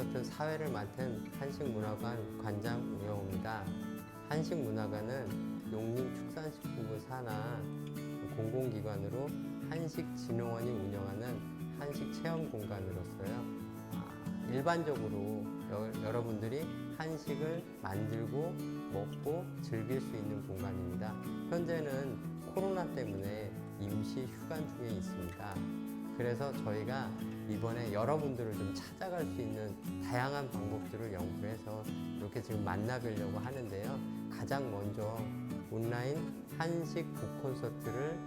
북콘서트 사회를 맡은 한식문화관 관장 우영호입니다. 한식문화관은 농림축산식품부 산하 공공기관으로 한식진흥원이 운영하는 한식체험공간으로서요. 일반적으로 여러분들이 한식을 만들고 먹고 즐길 수 있는 공간입니다. 현재는 코로나 때문에 임시 휴관 중에 있습니다. 그래서 저희가 이번에 여러분들을 좀 찾아갈 수 있는 다양한 방법들을 연구해서 이렇게 지금 만나뵈려고 하는데요. 가장 먼저 온라인 한식 북콘서트를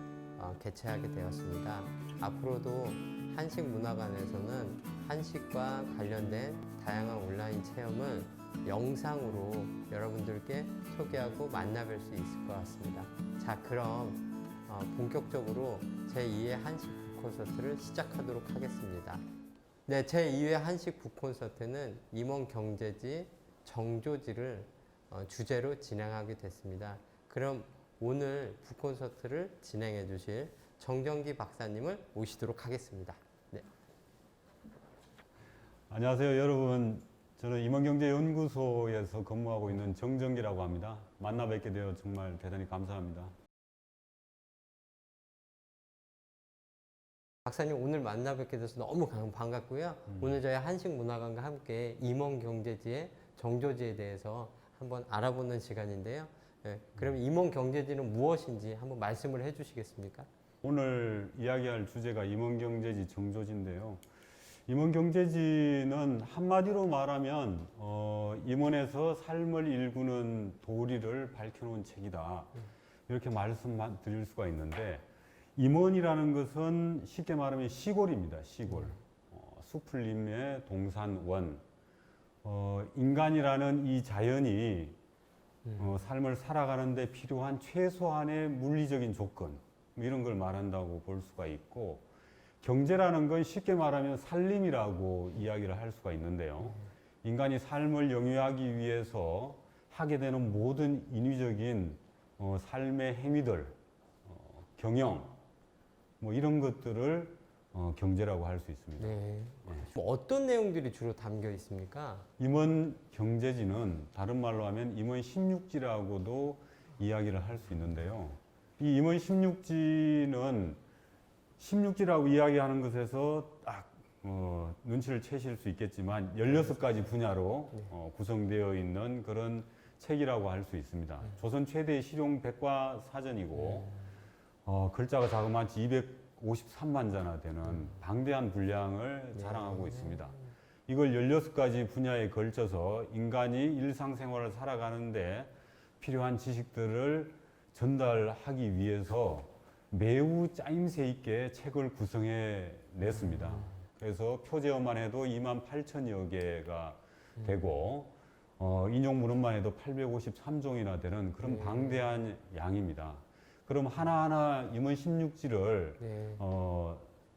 개최하게 되었습니다. 앞으로도 한식문화관에서는 한식과 관련된 다양한 온라인 체험을 영상으로 여러분들께 소개하고 만나뵐 수 있을 것 같습니다. 자, 그럼 본격적으로 제2회 한식 북콘서트를 시작하도록 하겠습니다. 네, 제2회 한식 북콘서트는 임원경제지 정조지를 주제로 진행하게 됐습니다. 그럼 오늘 북콘서트를 진행해 주실 정정기 박사님을 모시도록 하겠습니다. 네. 안녕하세요, 여러분. 저는 임원경제연구소에서 근무하고 있는 정정기라고 합니다. 만나 뵙게 되어 정말 대단히 감사합니다. 박사님 오늘 만나 뵙게 돼서 너무 반갑고요. 오늘 저희 한식문화관과 함께 임원경제지의 정조지에 대해서 한번 알아보는 시간인데요. 네, 그럼 임원경제지는 무엇인지 한번 말씀을 해주시겠습니까? 오늘 이야기할 주제가 임원경제지 정조지인데요. 임원경제지는 한마디로 말하면 임원에서 삶을 일구는 도리를 밝혀놓은 책이다. 이렇게 말씀드릴 수가 있는데, 임원이라는 것은 쉽게 말하면 시골입니다. 시골. 수풀림의 동산원. 인간이라는 이 자연이 삶을 살아가는 데 필요한 최소한의 물리적인 조건, 이런 걸 말한다고 볼 수가 있고, 경제라는 건 쉽게 말하면 살림이라고 이야기를 할 수가 있는데요. 인간이 삶을 영위하기 위해서 하게 되는 모든 인위적인 삶의 행위들, 경영, 뭐 이런 것들을 경제라고 할 수 있습니다. 네. 어떤 내용들이 주로 담겨 있습니까? 임원 경제지는 다른 말로 하면 임원 16지라고도 이야기를 할 수 있는데요. 이 임원 16지는 16지라고 이야기하는 것에서 딱 눈치를 채실 수 있겠지만 16가지 분야로 구성되어 있는 그런 책이라고 할 수 있습니다. 조선 최대의 실용 백과사전이고 글자가 자그마치 253만 자나 되는 방대한 분량을 자랑하고 있습니다. 이걸 16가지 분야에 걸쳐서 인간이 일상생활을 살아가는데 필요한 지식들을 전달하기 위해서 매우 짜임새 있게 책을 구성해 냈습니다. 그래서 표제어만 해도 28,000여 개가 되고 인용문헌만 해도 853종이나 되는 그런 방대한 양입니다. 그럼 하나하나 임원 16지를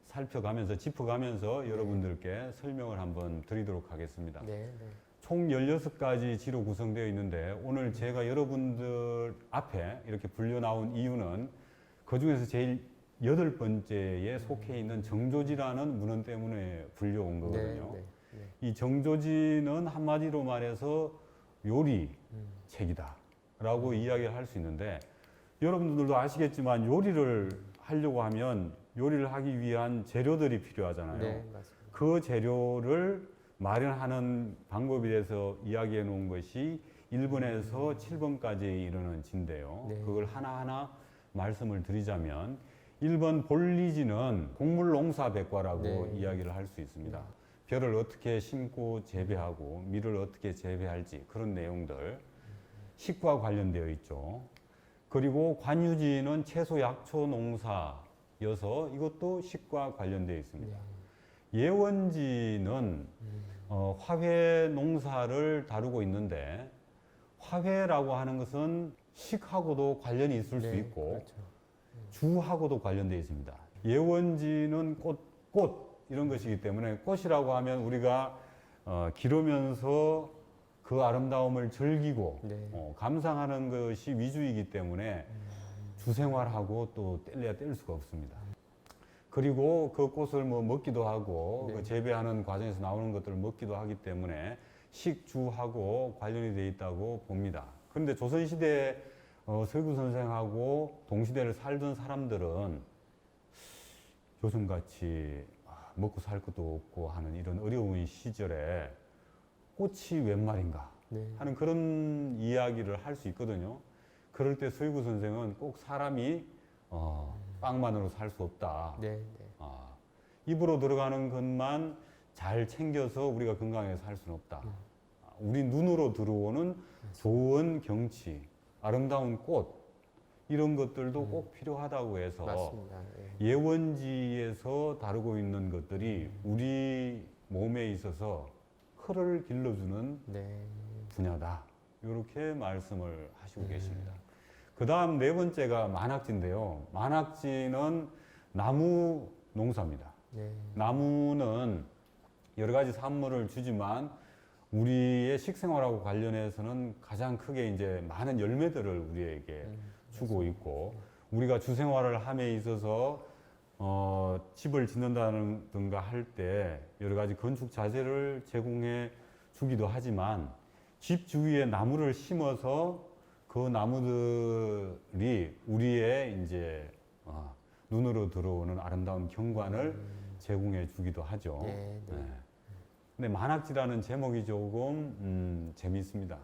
살펴가면서 짚어가면서 여러분들께 설명을 한번 드리도록 하겠습니다. 총 16가지 지로 구성되어 있는데 오늘 제가 여러분들 앞에 이렇게 불려 나온 이유는 그 중에서 제일 8번째에 속해 있는 정조지라는 문헌 때문에 불려온 거거든요. 이 정조지는 한마디로 말해서 요리 책이다 라고 이야기를 할 수 있는데, 여러분들도 아시겠지만 요리를 하려고 하면 요리를 하기 위한 재료들이 필요하잖아요. 그 재료를 마련하는 방법에 대해서 이야기해 놓은 것이 1번에서 7번까지 이르는 지인데요. 그걸 하나하나 말씀을 드리자면 1번 본리지는 곡물농사백과라고 이야기를 할 수 있습니다. 벼를 어떻게 심고 재배하고 밀을 어떻게 재배할지 그런 내용들, 식과 관련되어 있죠. 그리고 관유지는 채소 약초 농사여서 이것도 식과 관련되어 있습니다. 예원지는 화훼 농사를 다루고 있는데, 화훼라고 하는 것은 식하고도 관련이 있을 수 있고 주하고도 관련되어 있습니다. 예원지는 꽃 이런 것이기 때문에, 꽃이라고 하면 우리가 기르면서 그 아름다움을 즐기고 감상하는 것이 위주이기 때문에 주생활하고 또 뗄래야 뗄 수가 없습니다. 그리고 그 꽃을 뭐 먹기도 하고 네. 그 재배하는 과정에서 나오는 것들을 먹기도 하기 때문에 식주하고 관련이 돼 있다고 봅니다. 그런데 조선시대 서구 선생하고 동시대를 살던 사람들은 요즘같이 먹고 살 것도 없고 하는 이런 어려운 시절에 꽃이 웬 말인가 네. 하는 그런 이야기를 할 수 있거든요. 그럴 때 서유구 선생은 꼭 사람이 빵만으로 살 수 없다. 네. 네. 입으로 들어가는 것만 잘 챙겨서 우리가 건강하게 살 수는 없다. 우리 눈으로 들어오는 좋은 경치, 아름다운 꽃 이런 것들도 꼭 필요하다고 해서 맞습니다. 예. 예원지에서 다루고 있는 것들이 우리 몸에 있어서 혈을 길러주는 네. 분야다. 이렇게 말씀을 하시고 계십니다. 그 다음 네 번째가 만학지인데요. 만학지는 나무 농사입니다. 네. 나무는 여러 가지 산물을 주지만 우리의 식생활하고 관련해서는 가장 크게 이제 많은 열매들을 우리에게 주고 있고 우리가 주생활을 함에 있어서 집을 짓는다든가 할 때 여러 가지 건축 자재를 제공해 주기도 하지만 집 주위에 나무를 심어서 그 나무들이 우리의 이제 눈으로 들어오는 아름다운 경관을 제공해 주기도 하죠. 네. 네. 근데 만학지라는 제목이 조금 재미있습니다.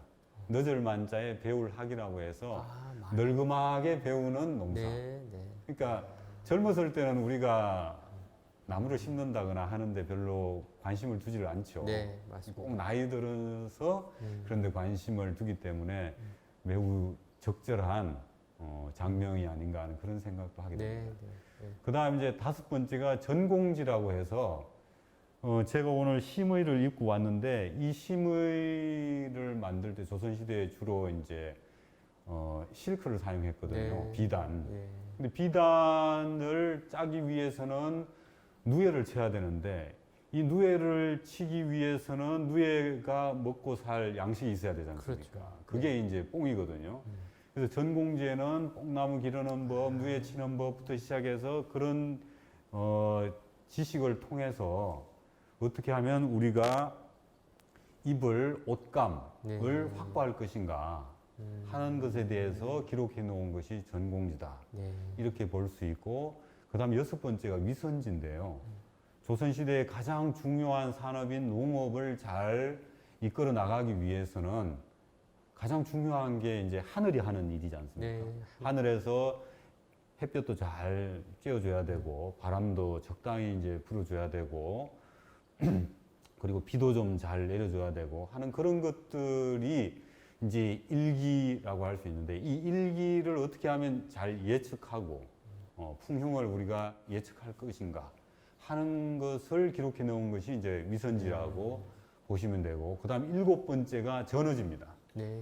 너절만자의 배울 학이라고 해서 늙음하게 배우는 농사. 네. 네. 그러니까 젊었을 때는 우리가 나무를 심는다거나 하는데 별로 관심을 두지를 않죠. 네. 맞습니다. 꼭 나이 들어서 그런데 관심을 두기 때문에 매우 적절한 장명이 아닌가 하는 그런 생각도 하게 네. 됩니다. 네. 그 다음 이제 다섯 번째가 전공지라고 해서 제가 오늘 심의를 입고 왔는데 이 심의를 만들 때 조선시대에 주로 이제 실크를 사용했거든요. 네. 비단. 네. 근데 비단을 짜기 위해서는 누에를 쳐야 되는데 이 누에를 치기 위해서는 누에가 먹고 살 양식이 있어야 되지 않습니까? 그렇죠. 그게 이제 뽕이거든요. 그래서 전공지에는 뽕나무 기르는 법, 누에 치는 법부터 시작해서 그런 지식을 통해서 어떻게 하면 우리가 입을 옷감을 네. 확보할 것인가 하는 것에 대해서 기록해 놓은 것이 전공지다. 네. 이렇게 볼 수 있고 그 다음 여섯 번째가 위선지인데요. 조선시대의 가장 중요한 산업인 농업을 잘 이끌어 나가기 위해서는 가장 중요한 게 이제 하늘이 하는 일이지 않습니까? 네. 하늘에서 햇볕도 잘 쬐어줘야 되고 바람도 적당히 이제 불어줘야 되고 그리고 비도 좀 잘 내려줘야 되고 하는 그런 것들이 이제 일기라고 할 수 있는데 이 일기를 어떻게 하면 잘 예측하고 풍흉을 우리가 예측할 것인가 하는 것을 기록해 놓은 것이 이제 위선지라고 보시면 되고 그 다음 일곱 번째가 전어지입니다. 네.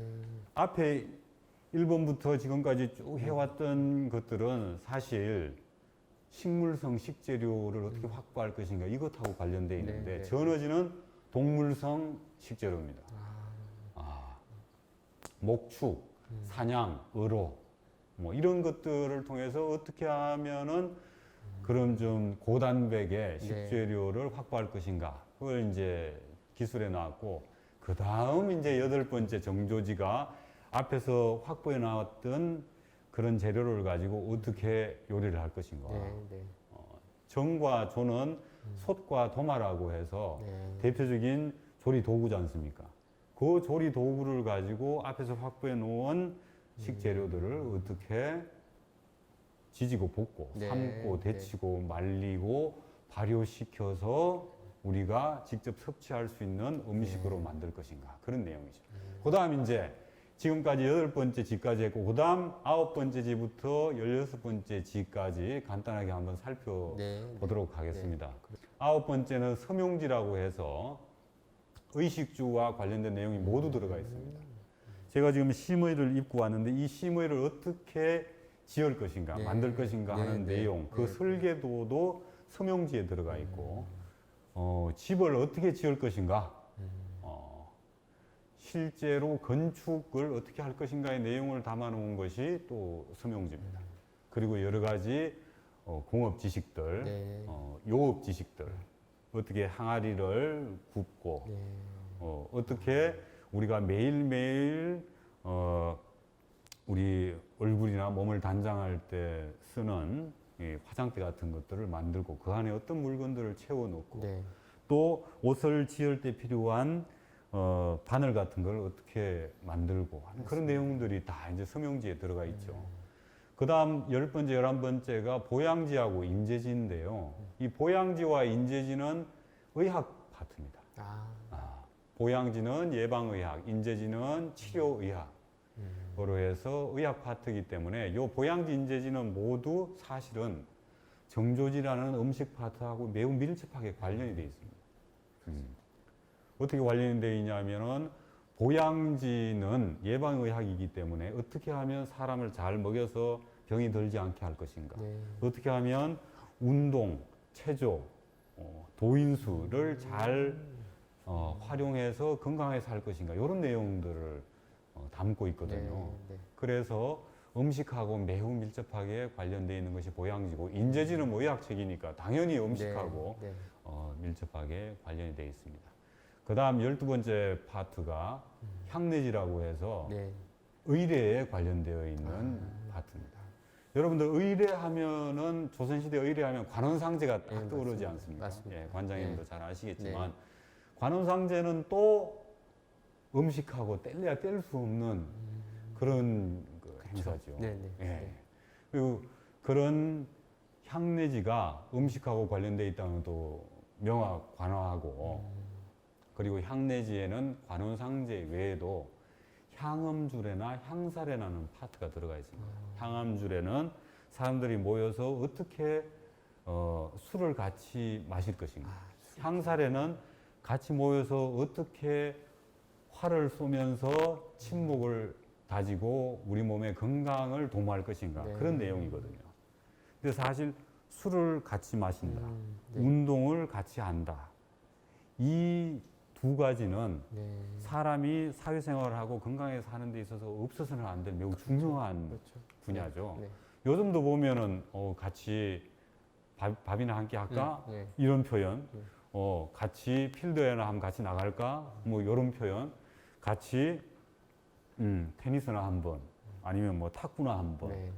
앞에 1번부터 지금까지 쭉 해왔던 것들은 사실 식물성 식재료를 어떻게 확보할 것인가 이것하고 관련되어 있는데 네, 네. 전어지는 동물성 식재료입니다. 목축, 사냥, 어로 뭐 이런 것들을 통해서 어떻게 하면은 그런 좀 고단백의 식재료를 확보할 것인가 그걸 이제 기술해 나왔고 그 다음 이제 여덟 번째 정조지가 앞에서 확보해 나왔던 그런 재료를 가지고 어떻게 요리를 할 것인가. 네. 네. 정과 조는 솥과 도마라고 해서 네. 대표적인 조리 도구지 않습니까? 그 조리 도구를 가지고 앞에서 확보해 놓은 식재료들을 어떻게 지지고 볶고 네. 삶고 데치고 말리고 발효시켜서 우리가 직접 섭취할 수 있는 음식으로 만들 것인가 그런 내용이죠. 그 다음 이제 지금까지 여덟 번째 지까지 했고 그 다음 아홉 번째 지부터 16번째 지까지 간단하게 한번 살펴보도록 하겠습니다. 아홉 번째는 섬용지라고 해서 의식주와 관련된 내용이 모두 들어가 있습니다. 제가 지금 심의를 입고 왔는데 이 심의를 어떻게 지을 것인가, 네. 만들 것인가 하는 네. 내용, 그 네. 설계도도 섬용지에 들어가 있고 집을 어떻게 지을 것인가, 실제로 건축을 어떻게 할 것인가의 내용을 담아놓은 것이 또 섬용지입니다. 그리고 여러 가지 공업 지식들, 네. 요업 지식들, 어떻게 항아리를 굽고, 네. 어떻게 우리가 매일매일 우리 얼굴이나 몸을 단장할 때 쓰는 이 화장대 같은 것들을 만들고 그 안에 어떤 물건들을 채워놓고 네. 또 옷을 지을 때 필요한 바늘 같은 걸 어떻게 만들고 하는 그런 내용들이 다 이제 서명지에 들어가 있죠. 그 다음 10번째, 11번째가 보양지하고 인재지인데요. 이 보양지와 인재지는 의학 파트입니다. 보양지는 예방의학, 인재지는 치료의학으로 해서 의학 파트이기 때문에 이 보양지, 인재지는 모두 사실은 정조지라는 음식 파트하고 매우 밀접하게 관련이 되어 있습니다. 어떻게 관련이 되어 있냐면은 보양지는 예방의학이기 때문에 어떻게 하면 사람을 잘 먹여서 병이 들지 않게 할 것인가. 네. 어떻게 하면 운동, 체조, 도인수를 잘 활용해서 건강하게 살 것인가. 이런 내용들을 담고 있거든요. 네. 그래서 음식하고 매우 밀접하게 관련되어 있는 것이 보양지고 인재지는 뭐 의학책이니까 당연히 음식하고 네. 밀접하게 관련이 되어 있습니다. 그 다음 12번째 파트가 향내지라고 해서 네. 의례에 관련되어 있는 파트입니다. 여러분들 의례하면은 조선시대 의례하면 관원상제가 딱 네, 떠오르지 맞습니다. 않습니까? 맞습니다. 예, 관장님도 네. 잘 아시겠지만 관원상제는 또 음식하고 뗄래야 뗄 수 없는 그런 그 행사죠. 네네. 예. 그리고 그런 향내지가 음식하고 관련되어 있다는 또 명확 관화하고 그리고 향내지에는 관원상제 외에도 향음주례나 향사례라는 파트가 들어가 있습니다. 향음주례는 사람들이 모여서 어떻게 술을 같이 마실 것인가. 향사례는 같이 모여서 어떻게 활을 쏘면서 침묵을 다지고 우리 몸의 건강을 도모할 것인가. 네. 그런 내용이거든요. 근데 사실 술을 같이 마신다. 네. 운동을 같이 한다. 이 두 가지는 네. 사람이 사회생활을 하고 건강하게 사는 데 있어서 없어서는 안 될 매우 중요한 그렇죠. 분야죠. 네. 요즘도 보면은 같이 밥이나 함께 할까? 네. 이런 표현. 같이 필드에나 한번 같이 나갈까? 뭐 이런 표현. 같이 테니스나 한번 아니면 뭐 탁구나 한번. 네.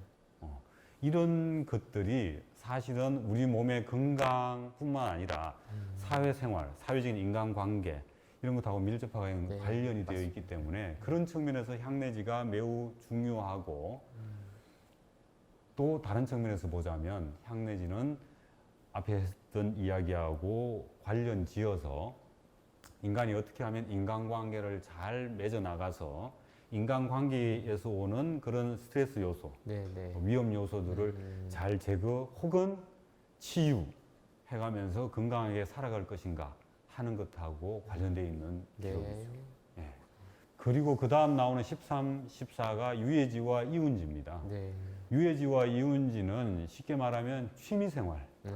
이런 것들이 사실은 우리 몸의 건강뿐만 아니라 사회생활, 사회적인 인간관계 이런 것하고 밀접하게 네, 관련이 되어 있기 때문에 그런 측면에서 향내지가 매우 중요하고 또 다른 측면에서 보자면 향내지는 앞에 했던 이야기하고 관련 지어서 인간이 어떻게 하면 인간관계를 잘 맺어 나가서 인간관계에서 오는 그런 스트레스 요소, 네. 위험 요소들을 잘 제거 혹은 치유해가면서 건강하게 살아갈 것인가 하는 것하고 관련되어 있는 기록이죠. 예. 그리고 그 다음 나오는 13, 14가 유해지와 이운지입니다. 네. 유해지와 이운지는 쉽게 말하면 취미생활. 네.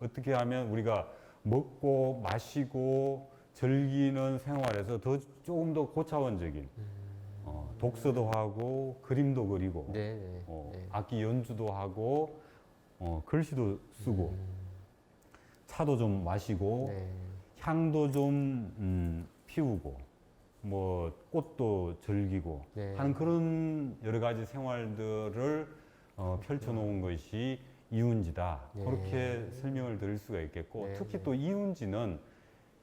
어떻게 하면 우리가 먹고 마시고 즐기는 생활에서 조금 더 고차원적인 독서도 하고 그림도 그리고 네. 악기 연주도 하고 글씨도 쓰고 차도 좀 마시고 네. 향도 좀 피우고 뭐 꽃도 즐기고 네. 하는 그런 여러 가지 생활들을 펼쳐놓은 것이 이운지다. 네. 그렇게 설명을 드릴 수가 있겠고 네. 특히 또 이운지는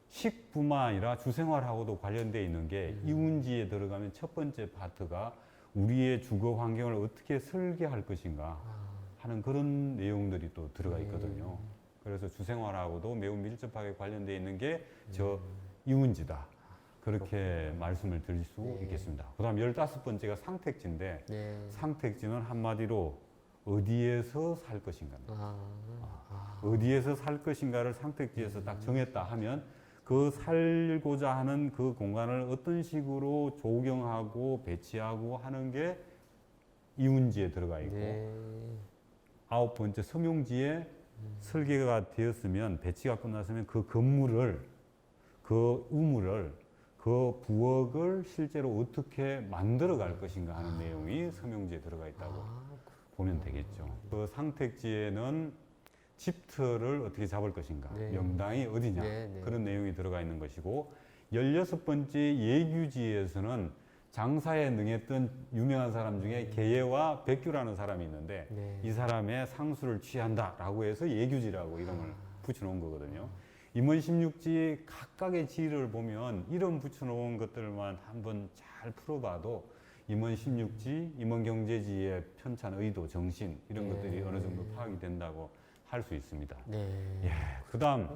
식뿐만 아니라 주생활하고도 관련되어 있는 게 이운지에 들어가면 첫 번째 파트가 우리의 주거 환경을 어떻게 설계할 것인가 하는 그런 내용들이 또 들어가 있거든요. 그래서 주생활하고도 매우 밀접하게 관련되어 있는 게 저 이운지다. 그렇게 말씀을 드릴 수 있겠습니다. 그 다음 15번째가 상택지인데 상택지는 한마디로 어디에서 살 것인가. 어디에서 살 것인가를 상택지에서 딱 정했다 하면 그 살고자 하는 그 공간을 어떤 식으로 조경하고 배치하고 하는 게 이운지에 들어가 있고 아홉 번째 서명지에 설계가 되었으면 배치가 끝났으면 그 건물을 그 우물을 그 부엌을 실제로 어떻게 만들어 갈 것인가 하는 내용이 서명지에 들어가 있다고 보면 되겠죠. 그 상택지에는 집터를 어떻게 잡을 것인가, 네. 명당이 어디냐, 네, 네. 그런 내용이 들어가 있는 것이고, 16번째 예규지에서는 장사에 능했던 유명한 사람 중에 계예와 백규라는 사람이 있는데 네. 이 사람의 상수를 취한다라고 해서 예규지라고 이름을 붙여놓은 거거든요. 임원 16지 각각의 지를 보면 이름 붙여놓은 것들만 한번 잘 풀어봐도 임원 16지, 임원 경제지의 편찬 의도, 정신 이런 네. 것들이 어느 정도 파악이 된다고 할 수 있습니다. 네. 예, 그다음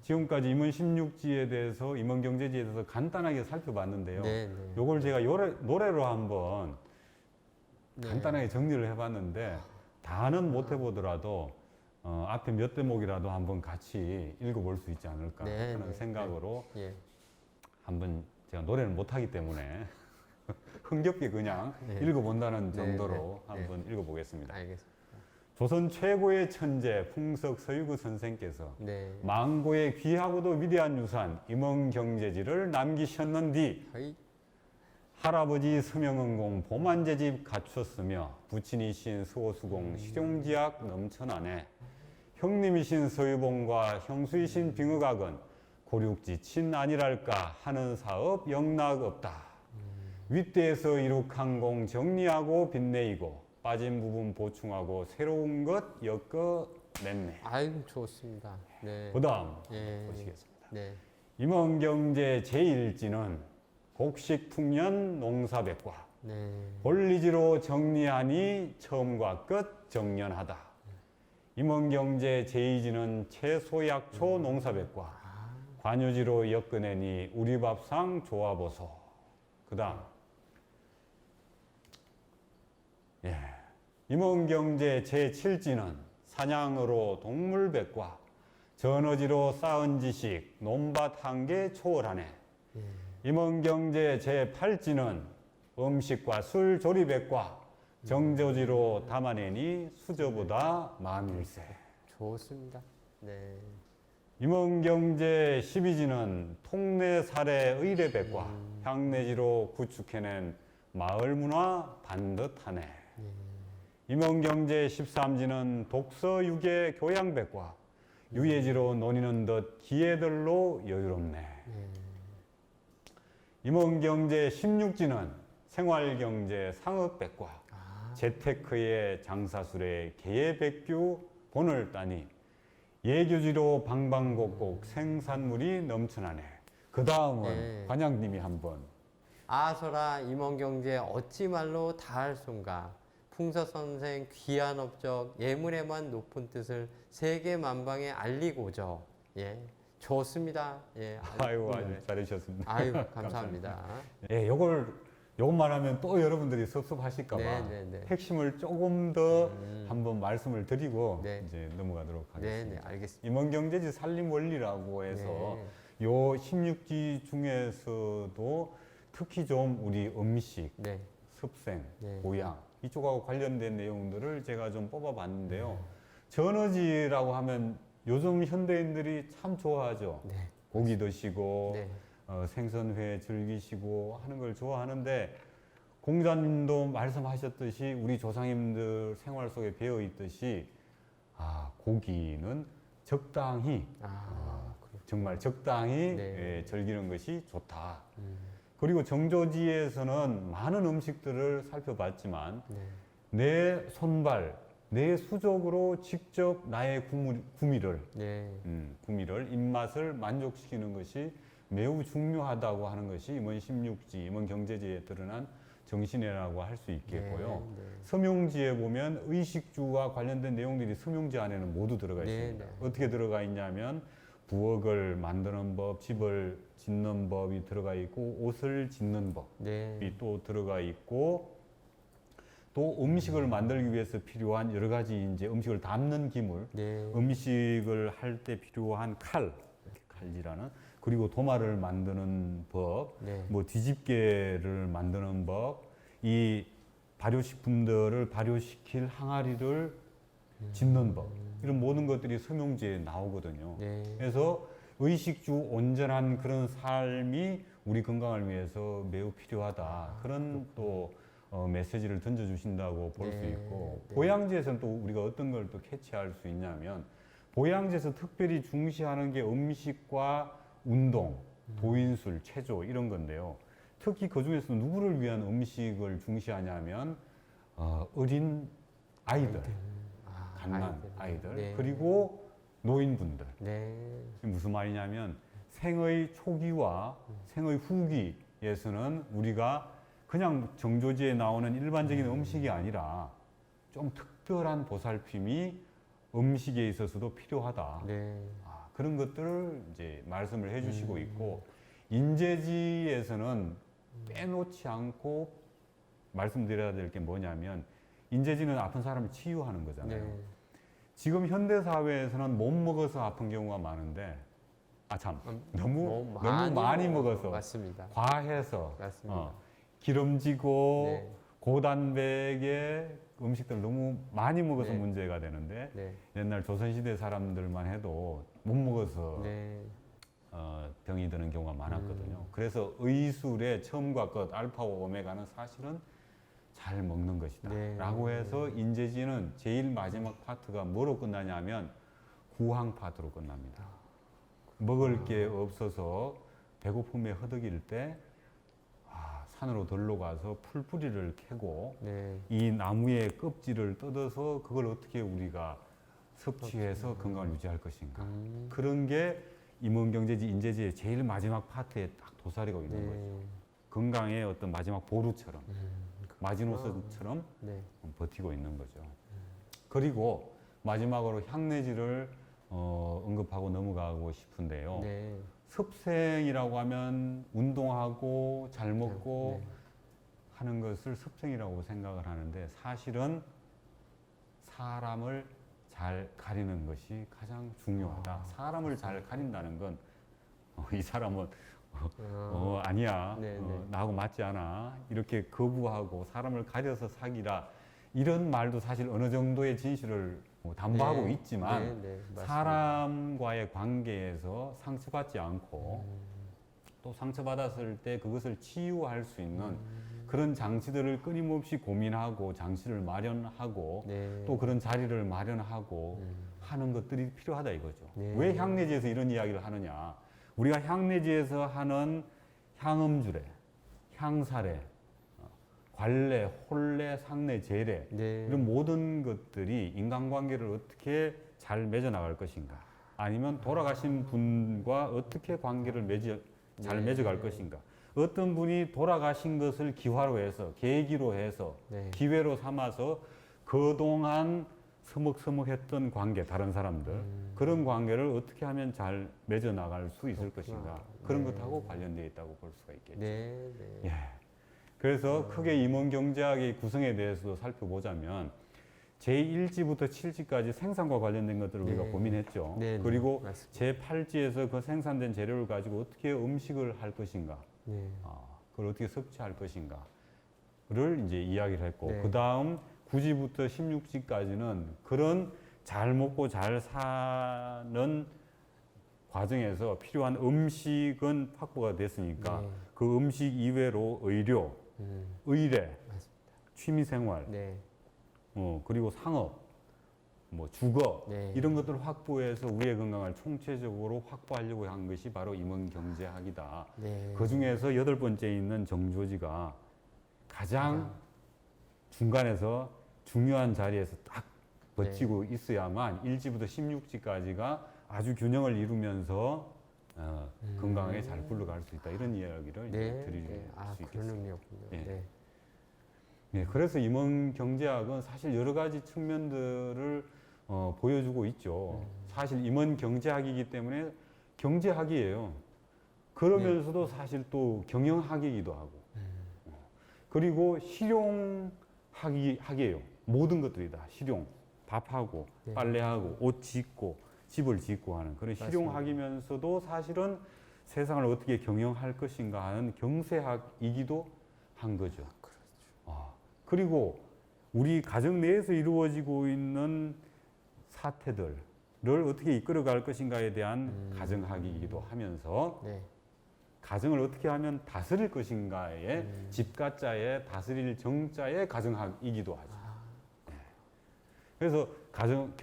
지금까지 임원 16지에 대해서 임원 경제지에 대해서 간단하게 살펴봤는데요. 네, 네. 요걸 제가 노래로 한번 네. 간단하게 정리를 해봤는데 다는 못 해보더라도 앞에 몇 대목이라도 한번 같이 읽어볼 수 있지 않을까 네, 하는 네, 생각으로 예. 한번 제가 노래를 못하기 때문에 흥겹게 그냥 네. 읽어본다는 네, 정도로 네, 네. 한번 읽어보겠습니다. 알겠습니다. 조선 최고의 천재 풍석 서유구 선생께서 네. 망고의 귀하고도 위대한 유산 임원경제지를 남기셨는디 하이. 할아버지 서명은공 보만제집 갖췄으며 부친이신 수호수공 실용지약 넘쳐나네 형님이신 서유봉과 형수이신 빙의각은 고륙지친 아니랄까 하는 사업 영락 없다. 윗대에서 이룩한 공 정리하고 빚내이고 빠진 부분 보충하고 새로운 것 엮어냈네. 아이고 좋습니다. 네. 그 다음 예. 보시겠습니다. 네. 임원경제 제1지는 곡식풍년 농사백과 네. 본리지로 정리하니 처음과 끝 정연하다. 임원경제 제2지는 채소약초 농사백과 관유지로 엮어내니 우리 밥상 좋아보소. 그 다음 임원경제 제7지는 사냥으로 동물백과 전어지로 쌓은 지식 논밭 한개 초월하네. 임원경제 제8지는 음식과 술 조리백과 정조지로 담아내니 수저보다 만일세. 좋습니다. 네. 임원경제 12지는 통내 사례 의례백과 향내지로 구축해낸 마을문화 반듯하네. 임원경제 13지는 독서유계 교양백과 유예지로 논의는 듯 기회들로 여유롭네. 임원경제 16지는 생활경제 상업백과 재테크의 장사술의 계예백규 본을 따니 예규지로 방방곡곡 생산물이 넘쳐나네. 그 다음은 네. 관장님이 한번. 아서라 임원경제 어찌 말로 다할 순가 풍서 선생 귀한 업적 예물에만 높은 뜻을 세계 만방에 알리고저. 예. 좋습니다. 예. 아이고 아주 잘해주셨습니다. 아유 감사합니다. 예, 요것만 하면 또 여러분들이 섭섭하실까봐 네, 네, 네. 핵심을 조금 더 한번 말씀을 드리고 네. 이제 넘어가도록 네, 하겠습니다. 네, 알겠습니다. 임원경제지 살림원리라고 해서 요 16지 중에서도 특히 좀 우리 음식, 네. 습생, 네. 보양 이쪽하고 관련된 내용들을 제가 좀 뽑아봤는데요. 전어지라고 하면 요즘 현대인들이 참 좋아하죠. 네. 고기 드시고 네. 생선회 즐기시고 하는 걸 좋아하는데 공자님도 말씀하셨듯이 우리 조상님들 생활 속에 배어 있듯이 고기는 적당히 정말 적당히 네. 즐기는 것이 좋다. 그리고 정조지에서는 많은 음식들을 살펴봤지만 네. 내 손발, 내 수족으로 직접 나의 구미를 네. 구미를 입맛을 만족시키는 것이 매우 중요하다고 하는 것이 임원 16지, 임원 경제지에 드러난 정신이라고 할 수 있겠고요. 네, 네. 서명지에 보면 의식주와 관련된 내용들이 서명지 안에는 모두 들어가 네, 있습니다. 네. 어떻게 들어가 있냐면 부엌을 만드는 법, 집을 짓는 법이 들어가 있고 옷을 짓는 법이 네. 또 들어가 있고 또 음식을 만들기 위해서 필요한 여러 가지 이제 음식을 담는 기물, 네. 음식을 할 때 필요한 칼, 칼질하는 그리고 도마를 만드는 법, 네. 뭐 뒤집개를 만드는 법, 이 발효식품들을 발효시킬 항아리를 짓는 법, 이런 모든 것들이 서명지에 나오거든요. 네. 그래서 의식주 온전한 그런 삶이 우리 건강을 위해서 매우 필요하다. 그런 또 메시지를 던져주신다고 볼 수 네, 있고 네. 보양제에서는 또 우리가 어떤 걸 또 캐치할 수 있냐면 보양제에서 특별히 중시하는 게 음식과 운동, 보인술, 체조 이런 건데요. 특히 그 중에서 누구를 위한 음식을 중시하냐면 어린 아이들, 갓난 아이들, 네. 그리고 노인분들. 네. 무슨 말이냐면 생의 초기와 생의 후기에서는 우리가 그냥 정조지에 나오는 일반적인 음식이 아니라 좀 특별한 보살핌이 음식에 있어서도 필요하다. 네. 그런 것들을 이제 말씀을 해주시고 있고 인재지에서는 빼놓지 않고 말씀드려야 될 게 뭐냐면 인재지는 아픈 사람을 치유하는 거잖아요. 네. 지금 현대 사회에서는 못 먹어서 아픈 경우가 많은데 너무 많이 먹어서 맞습니다. 과해서 맞습니다. 기름지고 네. 고단백의 음식들 너무 많이 먹어서 네. 문제가 되는데 네. 옛날 조선시대 사람들만 해도 못 먹어서 네. 병이 드는 경우가 많았거든요. 그래서 의술의 처음과 끝 알파와 오메가는 사실은 잘 먹는 것이다 네. 라고 해서 인재지는 제일 마지막 파트가 뭐로 끝나냐면 구황 파트로 끝납니다. 먹을 게 없어서 배고픔에 허덕일 때 산으로 들러 가서 풀뿌리를 캐고 네. 이 나무의 껍질을 뜯어서 그걸 어떻게 우리가 섭취해서 건강을 유지할 것인가. 그런 게 임원경제지 인재지의 제일 마지막 파트에 딱 도사리고 있는 네. 거죠. 건강의 어떤 마지막 보루처럼 마지노선처럼 네. 버티고 있는 거죠. 그리고 마지막으로 향내지를 언급하고 넘어가고 싶은데요. 네. 습생이라고 하면 운동하고 잘 먹고 네. 하는 것을 습생이라고 생각을 하는데 사실은 사람을 잘 가리는 것이 가장 중요하다. 사람을 잘 가린다는 건 이 사람은 아니야. 네, 나하고 맞지 않아. 이렇게 거부하고 사람을 가려서 사귀라. 이런 말도 사실 어느 정도의 진실을 담보하고 네. 있지만 네, 네, 맞습니다. 사람과의 관계에서 상처받지 않고 또 상처받았을 때 그것을 치유할 수 있는 그런 장치들을 끊임없이 고민하고 장치를 마련하고 네. 또 그런 자리를 마련하고 하는 것들이 필요하다 이거죠. 네. 왜 향내지에서 이런 이야기를 하느냐. 우리가 향내지에서 하는 향음주례, 향사례, 관례, 혼례, 상례, 제례 네. 이런 모든 것들이 인간관계를 어떻게 잘 맺어나갈 것인가 아니면 돌아가신 분과 어떻게 관계를 잘 네. 맺어갈 것인가 어떤 분이 돌아가신 것을 기화로 해서 계기로 해서 네. 기회로 삼아서 그동안 서먹서먹했던 관계 다른 사람들 그런 관계를 어떻게 하면 잘 맺어나갈 수 있을 것인가 그런 네. 것하고 관련되어 있다고 볼 수가 있겠죠. 네. 네. 예. 그래서 크게 임원경제학의 구성에 대해서도 살펴보자면 제1지부터 7지까지 생산과 관련된 것들을 우리가 네. 고민했죠. 네, 네. 그리고 맞습니다. 제8지에서 그 생산된 재료를 가지고 어떻게 음식을 할 것인가, 네. 그걸 어떻게 섭취할 것인가를 이제 이야기를 했고, 네. 그 다음 9지부터 16지까지는 그런 잘 먹고 잘 사는 과정에서 필요한 음식은 확보가 됐으니까 네. 그 음식 이외로 의료, 의례, 맞습니다. 취미생활, 네. 그리고 상업, 뭐 주거 네. 이런 것들을 확보해서 우리의 건강을 총체적으로 확보하려고 한 것이 바로 임원경제학이다. 네. 그 중에서 8번째 있는 정조지가 가장 중간에서 중요한 자리에서 딱 버티고 있어야만 1지부터 16지까지가 아주 균형을 이루면서 건강하게 잘 굴러갈 수 있다. 이런 이야기를 이제 네. 드릴 네. 수 있겠습니다. 그런 의미였군요. 예. 네. 네, 그래서 임원경제학은 사실 여러 가지 측면들을 보여주고 있죠. 사실 임원경제학이기 때문에 경제학이에요. 그러면서도 사실 또 경영학이기도 하고. 그리고 실용학이에요. 모든 것들이 다 실용. 밥하고 네. 빨래하고 옷 짓고 집을 짓고 하는 그런 실용학이면서도 사실은 세상을 어떻게 경영할 것인가 하는 경제학이기도 한 거죠. 그리고 우리 가정 내에서 이루어지고 있는 사태들을 어떻게 이끌어갈 것인가에 대한 가정학이기도 하면서 네. 가정을 어떻게 하면 다스릴 것인가의 집가자의 다스릴 정자의 가정학이기도 하죠. 네. 그래서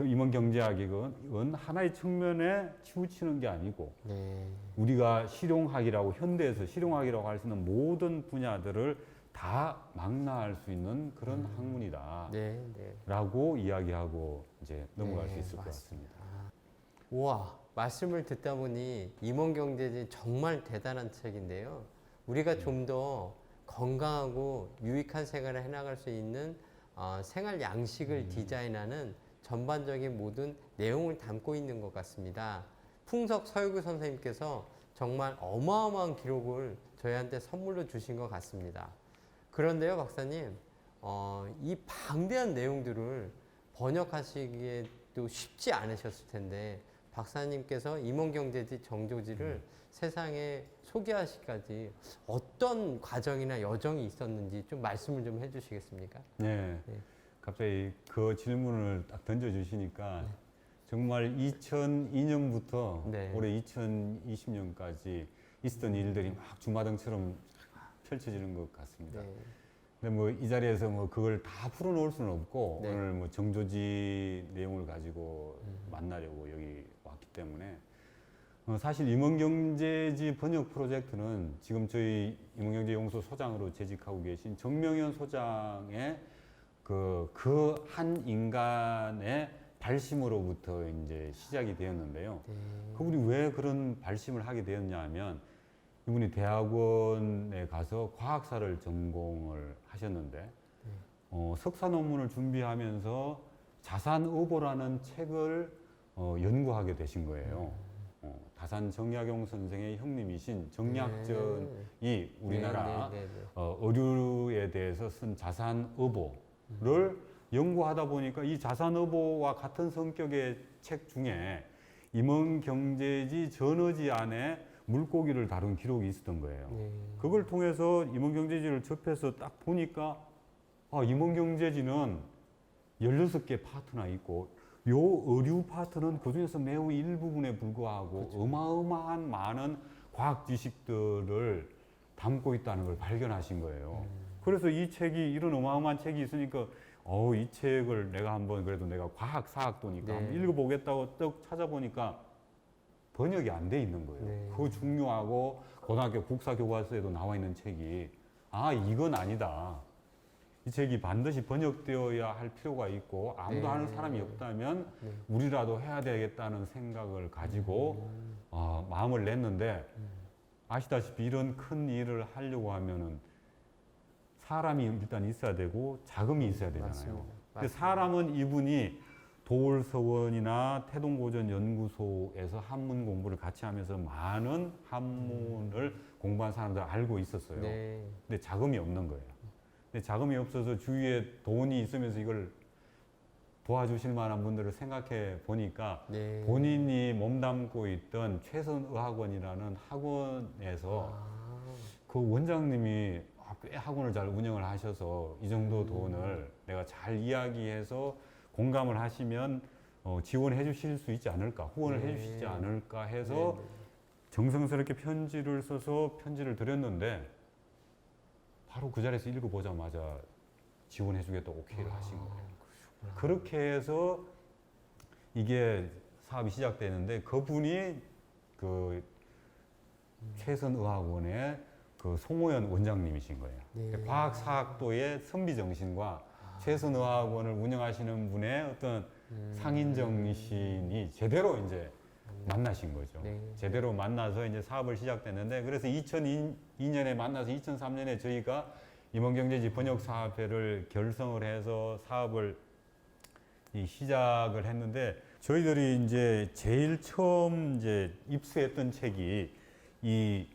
임원 경제학은 하나의 측면에 치우치는 게 아니고 네. 우리가 실용학이라고 현대에서 실용학이라고 할 수 있는 모든 분야들을 다 망라할 수 있는 그런 학문이다. 네, 네. 라고 이야기하고 이제 넘어갈 네, 수 있을 것 맞습니다. 같습니다. 우와, 말씀을 듣다 보니 임원경제지 정말 대단한 책인데요. 우리가 좀 더 건강하고 유익한 생활을 해나갈 수 있는 생활 양식을 디자인하는 전반적인 모든 내용을 담고 있는 것 같습니다. 풍석 서유구 선생님께서 정말 어마어마한 기록을 저희한테 선물로 주신 것 같습니다. 그런데요, 박사님, 이 방대한 내용들을 번역하시기에도 쉽지 않으셨을 텐데 박사님께서 임원경제지 정조지를 세상에 소개하시기까지 어떤 과정이나 여정이 있었는지 좀 말씀을 좀 해주시겠습니까? 네. 네. 갑자기 그 질문을 딱 던져주시니까 정말 2002년부터 네. 올해 2020년까지 있었던 일들이 막 주마등처럼 펼쳐지는 것 같습니다. 네. 근데 뭐 이 자리에서 뭐 그걸 다 풀어놓을 수는 없고 네. 오늘 뭐 정조지 내용을 가지고 만나려고 여기 왔기 때문에 사실 임원경제지 번역 프로젝트는 지금 저희 임원경제연구소 소장으로 재직하고 계신 정명현 소장의 그 한 인간의 발심으로부터 이제 시작이 되었는데요. 그분이 왜 그런 발심을 하게 되었냐 하면 이분이 대학원에 가서 과학사를 전공을 하셨는데 석사 논문을 준비하면서 자산의보라는 책을 연구하게 되신 거예요. 다산 정약용 선생의 형님이신 정약전이 우리나라 의류에 대해서 쓴 자산의보를 연구하다 보니까 이 자산의보와 같은 성격의 책 중에 임원경제지 전어지 안에 물고기를 다룬 기록이 있었던 거예요. 그걸 통해서 임원경제지를 접해서 딱 보니까 임원경제지는 16개 파트나 있고 요 의류 파트는 그 중에서 매우 일부분에 불과하고 그렇죠. 어마어마한 많은 과학 지식들을 담고 있다는 걸 발견하신 거예요. 그래서 이 책이 이런 어마어마한 책이 있으니까 이 책을 내가 한번 그래도 내가 과학 사학도니까 한번 읽어보겠다고 떡 찾아보니까 번역이 안 돼 있는 거예요. 그 중요하고 고등학교 국사교과서에도 나와 있는 책이 이건 아니다. 이 책이 반드시 번역되어야 할 필요가 있고 아무도 하는 사람이 없다면 우리라도 해야 되겠다는 생각을 가지고 마음을 냈는데 아시다시피 이런 큰 일을 하려고 하면은 사람이 일단 있어야 되고 자금이 있어야 되잖아요. 맞습니다. 근데 사람은 이분이 도울서원이나 태동고전연구소에서 한문 공부를 같이 하면서 많은 한문을 공부한 사람들 알고 있었어요. 근데 자금이 없는 거예요. 근데 자금이 없어서 주위에 돈이 있으면서 이걸 도와주실 만한 분들을 생각해 보니까 본인이 몸담고 있던 최선의학원이라는 학원에서 그 원장님이 꽤 학원을 잘 운영을 하셔서 이 정도 돈을 내가 잘 이야기해서 공감을 하시면 지원해 주실 수 있지 않을까, 후원을 해 주시지 않을까 해서 정성스럽게 편지를 써서 편지를 드렸는데 바로 그 자리에서 읽어보자마자 지원해 주겠다고 오케이를 하신 거예요. 그렇게 해서 이게 사업이 시작되는데 그분이 그 최선의학원의 그 송호연 원장님이신 거예요. 과학사학도의 선비정신과 최선의학원을 운영하시는 분의 어떤 상인정신이 제대로 이제 만나신 거죠. 제대로 만나서 이제 사업을 시작됐는데 그래서 2002년에 만나서 2003년에 저희가 임원경제지 번역사업회를 결성을 해서 사업을 시작을 했는데 저희들이 이제 제일 처음 이제 입수했던 책이 이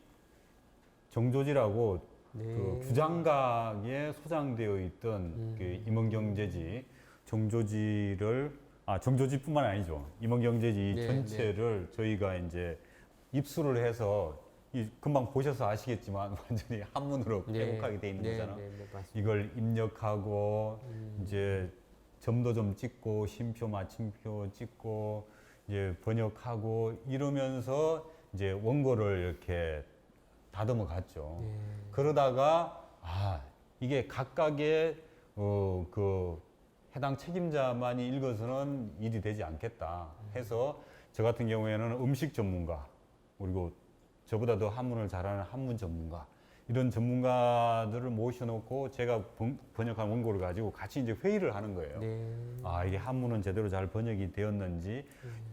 정조지라고 그 부장각에 소장되어 있던 그 임원경제지 정조지를 정조지뿐만 아니죠. 임원경제지 전체를 저희가 이제 입수를 해서 금방 보셔서 아시겠지만 완전히 한문으로 빼곡하게 돼 있는 거잖아요. 이걸 입력하고 이제 점도 좀 찍고 쉼표 마침표 찍고 이제 번역하고 이러면서 이제 원고를 이렇게 다듬어 갔죠. 네. 그러다가 이게 각각의 그 해당 책임자만이 읽어서는 일이 되지 않겠다 해서 저 같은 경우에는 음식 전문가 그리고 저보다 더 한문을 잘하는 한문 전문가 이런 전문가들을 모셔놓고 제가 번역한 원고를 가지고 같이 이제 회의를 하는 거예요. 네. 이게 한문은 제대로 잘 번역이 되었는지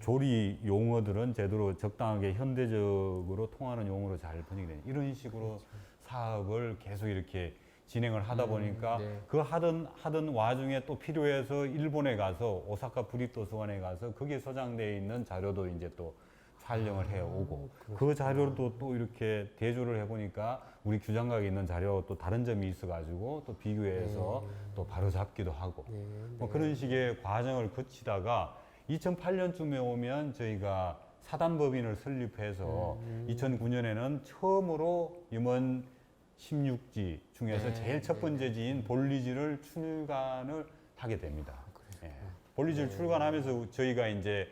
조리 용어들은 제대로 적당하게 현대적으로 통하는 용어로 잘 번역이 되는지 이런 식으로 사업을 계속 이렇게 진행을 하다 보니까 네. 그 하던 와중에 또 필요해서 일본에 가서 오사카 부립도서관에 가서 거기에 소장되어 있는 자료도 이제 또 촬영을 해오고 그 자료도 또 이렇게 대조를 해보니까 우리 규장각에 있는 자료하고 또 다른 점이 있어가지고 또 비교해서 또 바로 잡기도 하고 뭐 그런 식의 과정을 거치다가 2008년쯤에 오면 저희가 사단법인을 설립해서 2009년에는 처음으로 임원 16지 중에서 제일 첫 번째 지인 본리지를 출간을 하게 됩니다. 본리지를 출간하면서 저희가 이제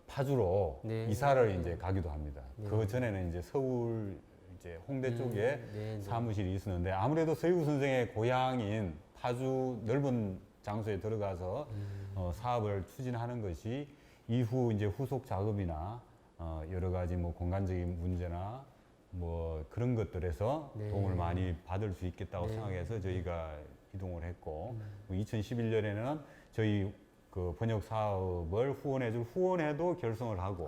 파주로 이사를 이제 가기도 합니다. 그 전에는 이제 서울 이제 홍대 쪽에 사무실이 있었는데 아무래도 서유구 선생의 고향인 파주 넓은 장소에 들어가서 사업을 추진하는 것이 이후 이제 후속 작업이나 여러 가지 뭐 공간적인 문제나 뭐 그런 것들에서 도움을 많이 받을 수 있겠다고 생각해서 저희가 이동을 했고 2011년에는 저희 그 번역 사업을 후원해줄 후원회도 결성을 하고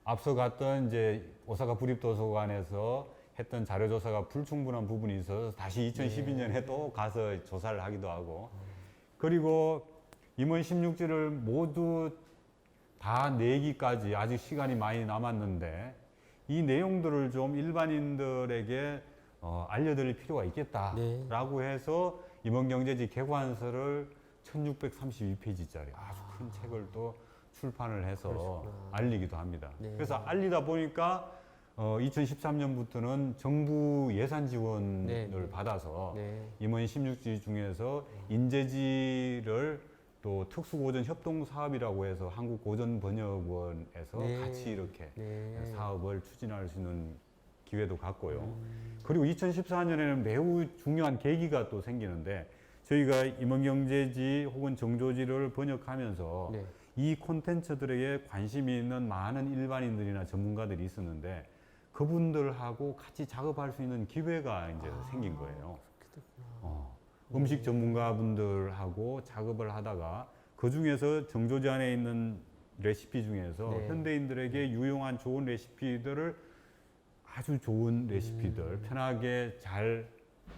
앞서 갔던 이제 오사카 부립도서관에서 했던 자료조사가 불충분한 부분이 있어서 다시 2012년에 또 가서 조사를 하기도 하고 그리고 임원 16지를 모두 다 내기까지 아직 시간이 많이 남았는데 이 내용들을 좀 일반인들에게 알려드릴 필요가 있겠다라고 해서 임원경제지 개관서를 1632페이지짜리 아주 큰 책을 또 출판을 해서 알리기도 합니다. 그래서 알리다 보니까 2013년부터는 정부 예산 지원을 받아서 임원 16지 중에서 인재지를 또 특수고전 협동사업이라고 해서 한국고전번역원에서 같이 이렇게 사업을 추진할 수 있는 기회도 갖고요. 그리고 2014년에는 매우 중요한 계기가 또 생기는데 저희가 임원경제지 혹은 정조지를 번역하면서 이 콘텐츠들에게 관심이 있는 많은 일반인들이나 전문가들이 있었는데 그분들하고 같이 작업할 수 있는 기회가 이제 생긴 거예요. 음식 전문가분들하고 작업을 하다가 그 중에서 정조지 안에 있는 레시피 중에서 현대인들에게 유용한 좋은 레시피들을 아주 좋은 레시피들 편하게 잘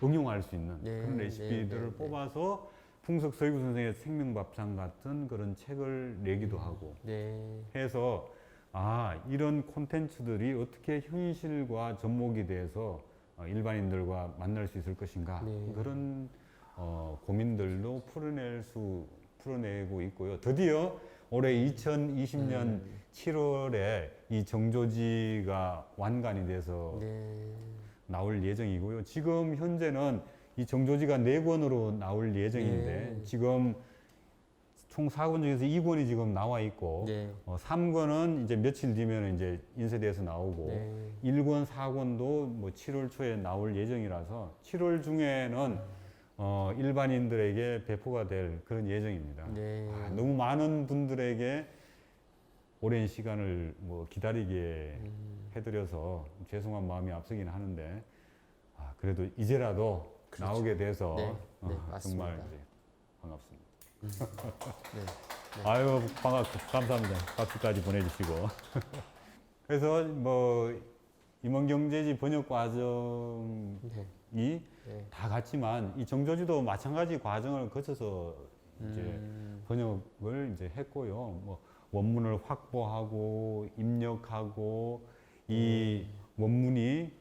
응용할 수 있는 그런 레시피들을 뽑아서 풍석 서유구 선생의 생명밥상 같은 그런 책을 내기도 하고 해서 이런 콘텐츠들이 어떻게 현실과 접목이 돼서 일반인들과 만날 수 있을 것인가 그런 고민들도 풀어내고 있고요. 드디어 올해 2020년 7월에 이 정조지가 완간이 돼서 나올 예정이고요. 지금 현재는 이 정조지가 4권으로 나올 예정인데 지금 총 4권 중에서 2권이 지금 나와 있고 3권은 이제 며칠 뒤면 이제 인쇄돼서 나오고 1권, 4권도 뭐 7월 초에 나올 예정이라서 7월 중에는 일반인들에게 배포가 될 그런 예정입니다. 너무 많은 분들에게 오랜 시간을 뭐 기다리게 해드려서 죄송한 마음이 앞서긴 하는데 그래도 이제라도 나오게 돼서 정말 이제 반갑습니다. 아유 감사합니다. 박수까지 보내주시고 그래서 뭐 임원경제지 번역 과정이 다 같지만 이 정조지도 마찬가지 과정을 거쳐서 이제 번역을 이제 했고요. 뭐 원문을 확보하고 입력하고 이 원문이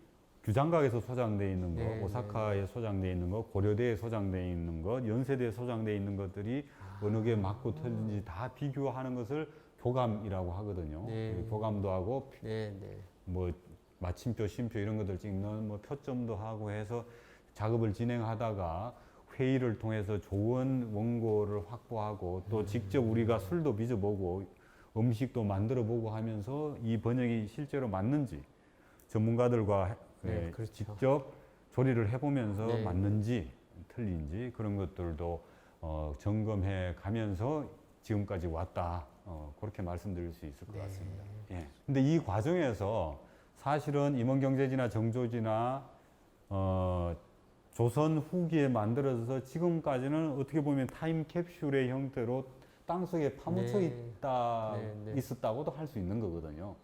규장각에서 소장되어 있는 것, 오사카에 소장되어 있는 것, 고려대에 소장되어 있는 것, 연세대에 소장되어 있는 것들이 어느 게 맞고 틀린지 다 비교하는 것을 교감이라고 하거든요. 교감도 하고 뭐 마침표, 쉼표 이런 것들 찍는 뭐 표점도 하고 해서 작업을 진행하다가 회의를 통해서 좋은 원고를 확보하고 또 직접 우리가 술도 빚어보고 음식도 만들어 보고 하면서 이 번역이 실제로 맞는지 전문가들과 네, 그렇죠. 직접 조리를 해보면서 네, 맞는지 틀린지 그런 것들도 점검해 가면서 지금까지 왔다. 그렇게 말씀드릴 수 있을 것 네. 같습니다. 예. 근데 이 과정에서 사실은 임원경제지나 정조지나 조선 후기에 만들어져서 지금까지는 어떻게 보면 타임캡슐의 형태로 땅속에 파묻혀 네. 있었다고도 할 수 있는 거거든요.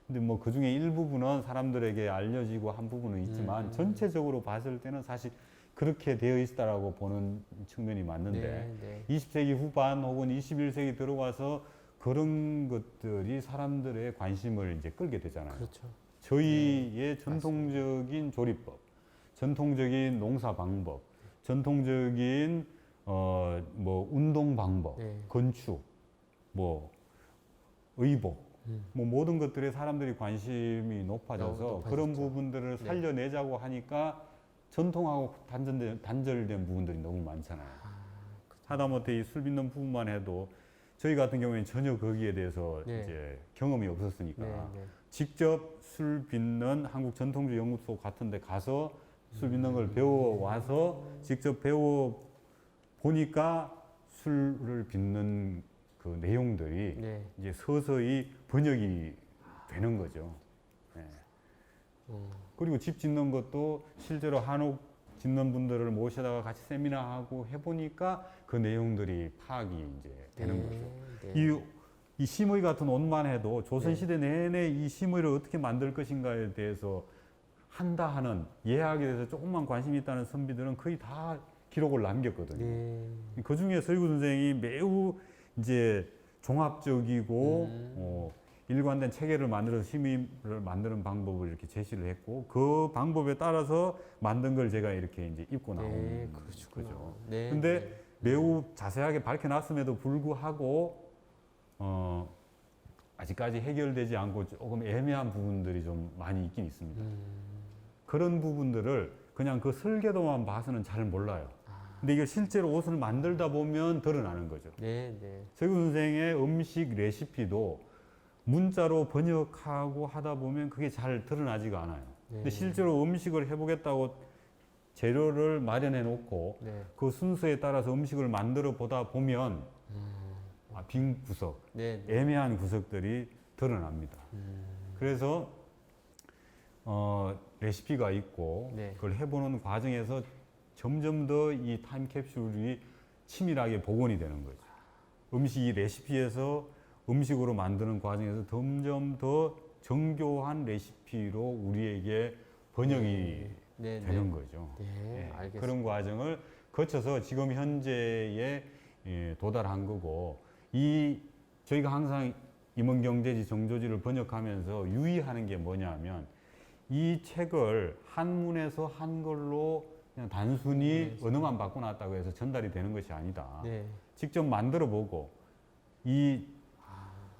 근데 뭐 그 중에 일부분은 사람들에게 알려지고 한 부분은 있지만 전체적으로 봤을 때는 사실 그렇게 되어 있다라고 보는 측면이 맞는데 20세기 후반 혹은 21세기 들어와서 그런 것들이 사람들의 관심을 이제 끌게 되잖아요. 그렇죠. 저희의 전통적인 조리법, 전통적인 농사 방법, 전통적인 뭐 운동 방법, 건축, 뭐 의복, 뭐 모든 것들에 사람들이 관심이 높아져서 그런 부분들을 살려내자고 하니까 전통하고 단절된 부분들이 너무 많잖아요. 하다못해 이 술 빚는 부분만 해도 저희 같은 경우에는 전혀 거기에 대해서 이제 경험이 없었으니까 직접 술 빚는 한국 전통주 연구소 같은 데 가서 술 빚는 걸 배워 와서 직접 배워 보니까 술을 빚는 그 내용들이 이제 서서히 번역이 되는 거죠. 네. 그리고 집 짓는 것도 실제로 한옥 짓는 분들을 모셔다가 같이 세미나하고 해보니까 그 내용들이 파악이 이제 되는 거죠. 이 심의 같은 옷만 해도 조선시대 내내 이 심의를 어떻게 만들 것인가에 대해서 한다 하는 예학에 대해서 조금만 관심이 있다는 선비들은 거의 다 기록을 남겼거든요. 그 중에 서유구 선생이 매우 이제 종합적이고 일관된 체계를 만들어서 심의를 만드는 방법을 이렇게 제시를 했고 그 방법에 따라서 만든 걸 제가 이렇게 이제 입고 나온 거죠. 근데 매우 자세하게 밝혀놨음에도 불구하고 아직까지 해결되지 않고 조금 애매한 부분들이 좀 많이 있긴 있습니다. 그런 부분들을 그냥 그 설계도만 봐서는 잘 몰라요. 근데 이게 실제로 옷을 만들다 보면 드러나는 거죠. 서유구 선생의 음식 레시피도 문자로 번역하고 하다 보면 그게 잘 드러나지가 않아요. 근데 실제로 음식을 해보겠다고 재료를 마련해 놓고 그 순서에 따라서 음식을 만들어 보다 보면 빈 구석, 애매한 구석들이 드러납니다. 그래서 레시피가 있고 그걸 해보는 과정에서 점점 더 이 타임캡슐이 치밀하게 복원이 되는 거죠. 음식이 레시피에서 음식으로 만드는 과정에서 점점 더 정교한 레시피로 우리에게 번역이 되는 거죠. 그런 과정을 거쳐서 지금 현재에 도달한 거고 저희가 항상 임원경제지 정조지를 번역하면서 유의하는 게 뭐냐면 이 책을 한문에서 한글로 그냥 단순히 언어만 바꿔놨다고 해서 전달이 되는 것이 아니다. 직접 만들어 보고 이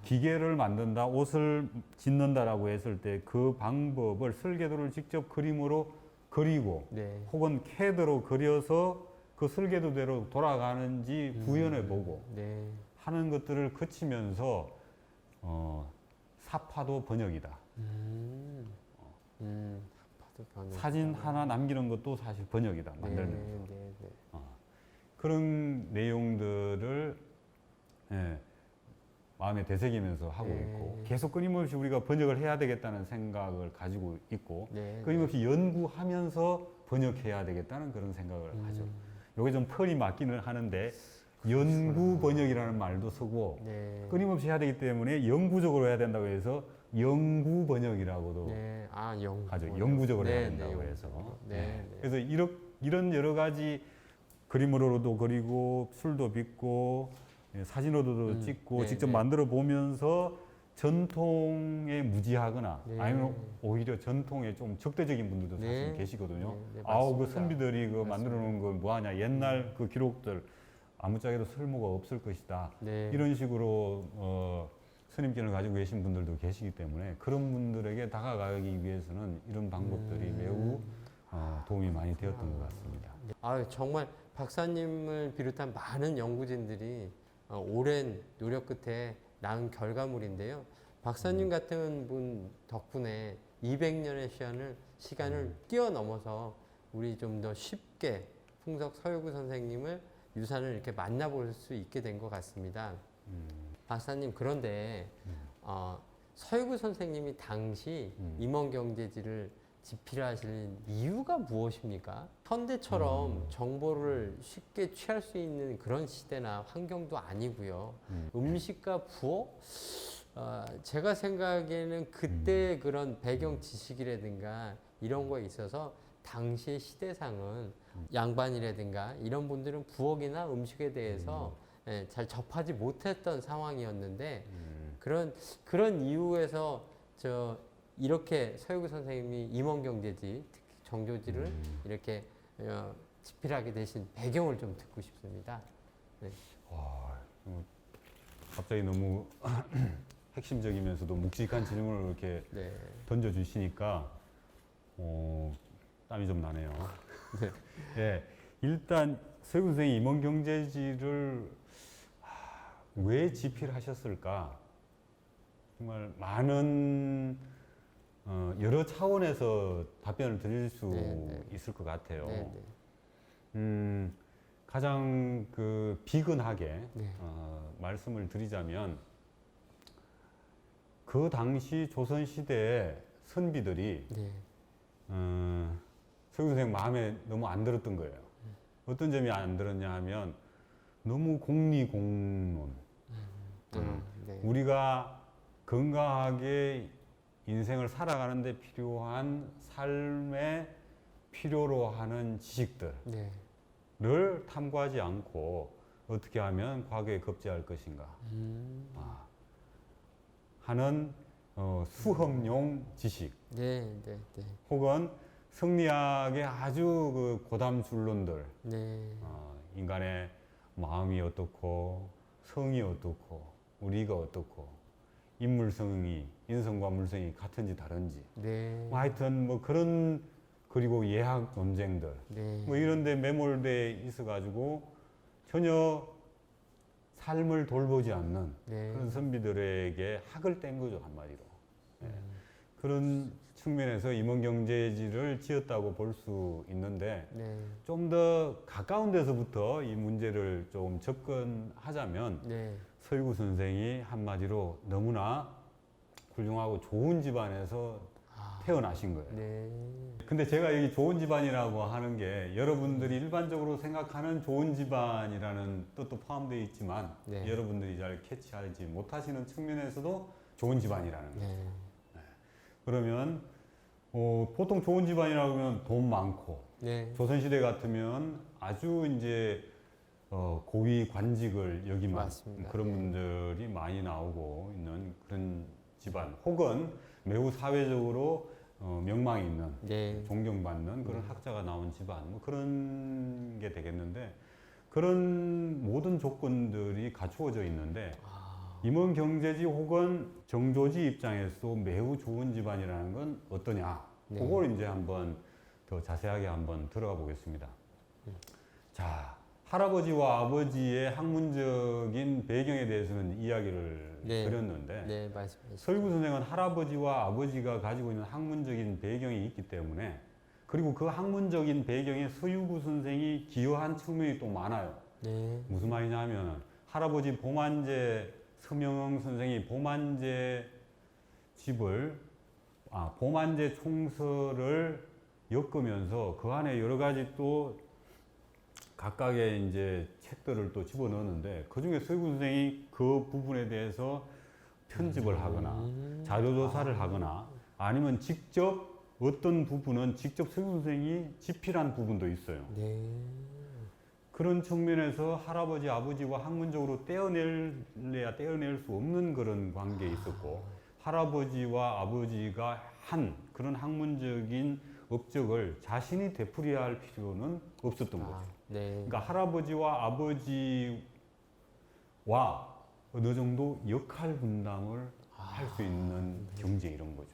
기계를 만든다, 옷을 짓는다라고 했을 때 그 방법을 설계도를 직접 그림으로 그리고 혹은 CAD로 그려서 그 설계도대로 돌아가는지 구현해 보고 하는 것들을 거치면서 사파도 번역이다. 사진 하나 남기는 것도 사실 번역이다. 만들면서 그런 내용들을 마음에 되새기면서 하고 있고 계속 끊임없이 우리가 번역을 해야 되겠다는 생각을 가지고 있고 끊임없이 연구하면서 번역해야 되겠다는 그런 생각을 하죠. 요게 좀 펄이 맞기는 하는데 연구 번역이라는 말도 쓰고 끊임없이 해야 되기 때문에 영구적으로 해야 된다고 해서 영구 번역이라고도 하죠. 영구적으로 해야 된다고 해서. 그래서 이런 여러 가지 그림으로도 그리고 술도 빚고 사진으로도 찍고 직접 만들어 보면서 전통에 무지하거나 아니면 오히려 전통에 좀 적대적인 분들도 사실 계시거든요. 아우 그 선비들이 그 만들어 놓은 거 뭐하냐, 옛날 그 기록들 아무짝에도 쓸모가 없을 것이다. 이런 식으로 선입견을 가지고 계신 분들도 계시기 때문에 그런 분들에게 다가가기 위해서는 이런 방법들이 매우 도움이 많이 되었던 것 같습니다. 정말 박사님을 비롯한 많은 연구진들이 오랜 노력 끝에 낳은 결과물인데요. 박사님 같은 분 덕분에 200년의 시간을 뛰어넘어서 우리 좀 더 쉽게 풍석 서유구 선생님을 유산을 이렇게 만나볼 수 있게 된 것 같습니다. 박사님, 그런데 서유구 선생님이 당시 임원경제지를 집필하실 이유가 무엇입니까? 현대처럼 정보를 쉽게 취할 수 있는 그런 시대나 환경도 아니고요. 음식과 부엌? 제가 생각에는 그때 그런 배경 지식이라든가 이런 거에 있어서 당시의 시대상은 양반이라든가 이런 분들은 부엌이나 음식에 대해서 잘 접하지 못했던 상황이었는데 그런 이유에서 이렇게 서유구 선생님이 임원경제지, 특히 정조지를 이렇게 집필하게 되신 배경을 좀 듣고 싶습니다. 네. 와, 갑자기 너무 핵심적이면서도 묵직한 질문을 이렇게 네. 던져주시니까 땀이 좀 나네요. 네. 예, 일단 서유구 선생이 임원경제지를 왜 집필하셨을까? 정말 많은 여러 차원에서 답변을 드릴 수 있을 것 같아요. 가장 비근하게 말씀을 드리자면 그 당시 조선시대의 선비들이 서유구 선생 마음에 너무 안 들었던 거예요. 어떤 점이 안 들었냐 하면 너무 공리공론. 우리가 건강하게 인생을 살아가는데 필요한 삶의 필요로 하는 지식들을 탐구하지 않고 어떻게 하면 과거에 급제할 것인가 하는 수험용 지식 혹은 성리학의 아주 고담술론들 인간의 마음이 어떻고 성이 어떻고 우리가 어떻고 인물성이 인성과 물성이 같은지 다른지 하여튼 그런 그리고 예학 논쟁들 이런 데 매몰돼 있어 가지고 전혀 삶을 돌보지 않는 그런 선비들에게 학을 뗀 거죠, 한마디로. 그런 측면에서 임원경제지를 지었다고 볼 수 있는데 좀 더 가까운 데서부터 이 문제를 좀 접근하자면 서유구 선생이 한마디로 너무나 훌륭하고 좋은 집안에서 태어나신 거예요. 근데 제가 여기 좋은 집안이라고 하는 게 여러분들이 일반적으로 생각하는 좋은 집안이라는 뜻도 포함되어 있지만 여러분들이 잘 캐치하지 못하시는 측면에서도 좋은 집안이라는 거죠. 그러면 보통 좋은 집안이라고 하면 돈 많고 조선시대 같으면 아주 이제 고위 관직을 역임한 그런 분들이 많이 나오고 있는 그런 집안 혹은 매우 사회적으로 명망이 있는 존경받는 그런 학자가 나온 집안 그런 게 되겠는데 그런 모든 조건들이 갖추어져 있는데 임원경제지 혹은 정조지 입장에서 매우 좋은 집안이라는 건 어떠냐 그걸 이제 한번 더 자세하게 한번 들어가 보겠습니다. 자, 할아버지와 아버지의 학문적인 배경에 대해서는 이야기를 드렸는데 서유구 선생은 할아버지와 아버지가 가지고 있는 학문적인 배경이 있기 때문에 그리고 그 학문적인 배경에 서유구 선생이 기여한 측면이 또 많아요. 무슨 말이냐 하면 할아버지 보만제 서명흥 선생이 보만제 집을 보만제 총서를 엮으면서 그 안에 여러 가지 또 각각의 이제 책들을 또 집어넣었는데 그 중에 서유구 선생이 그 부분에 대해서 편집을 하거나 자료조사를 하거나 아니면 직접 어떤 부분은 직접 서유구 선생이 집필한 부분도 있어요. 그런 측면에서 할아버지, 아버지와 학문적으로 떼어낼래야 떼어낼 수 없는 그런 관계에 있었고 할아버지와 아버지가 한 그런 학문적인 업적을 자신이 되풀이해야 할 필요는 없었던 거죠. 그러니까 할아버지와 아버지와 어느 정도 역할 분담을 할 수 있는 경제 이런 거죠.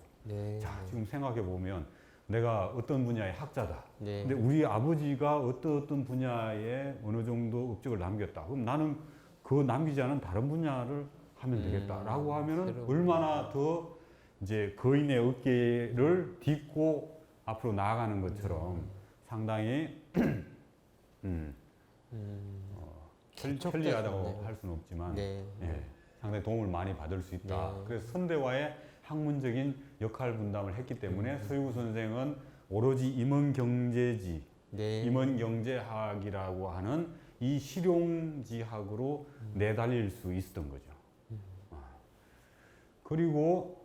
자, 지금 생각해 보면 내가 어떤 분야의 학자다. 근데 우리 아버지가 어떤 분야에 어느 정도 업적을 남겼다. 그럼 나는 그 남기지 않은 다른 분야를 하면 되겠다라고 하면은 새로운 얼마나 더 이제 거인의 어깨를 딛고 앞으로 나아가는 것처럼 상당히 편리하다고 할 수는 없지만 네. 예, 상당히 도움을 많이 받을 수 있다. 네. 그래서 선대와의 학문적인 역할 분담을 했기 때문에 서유구 선생은 오로지 임원경제지, 네. 임원경제학이라고 하는 이 실용지학으로 내달릴 수 있었던 거죠. 그리고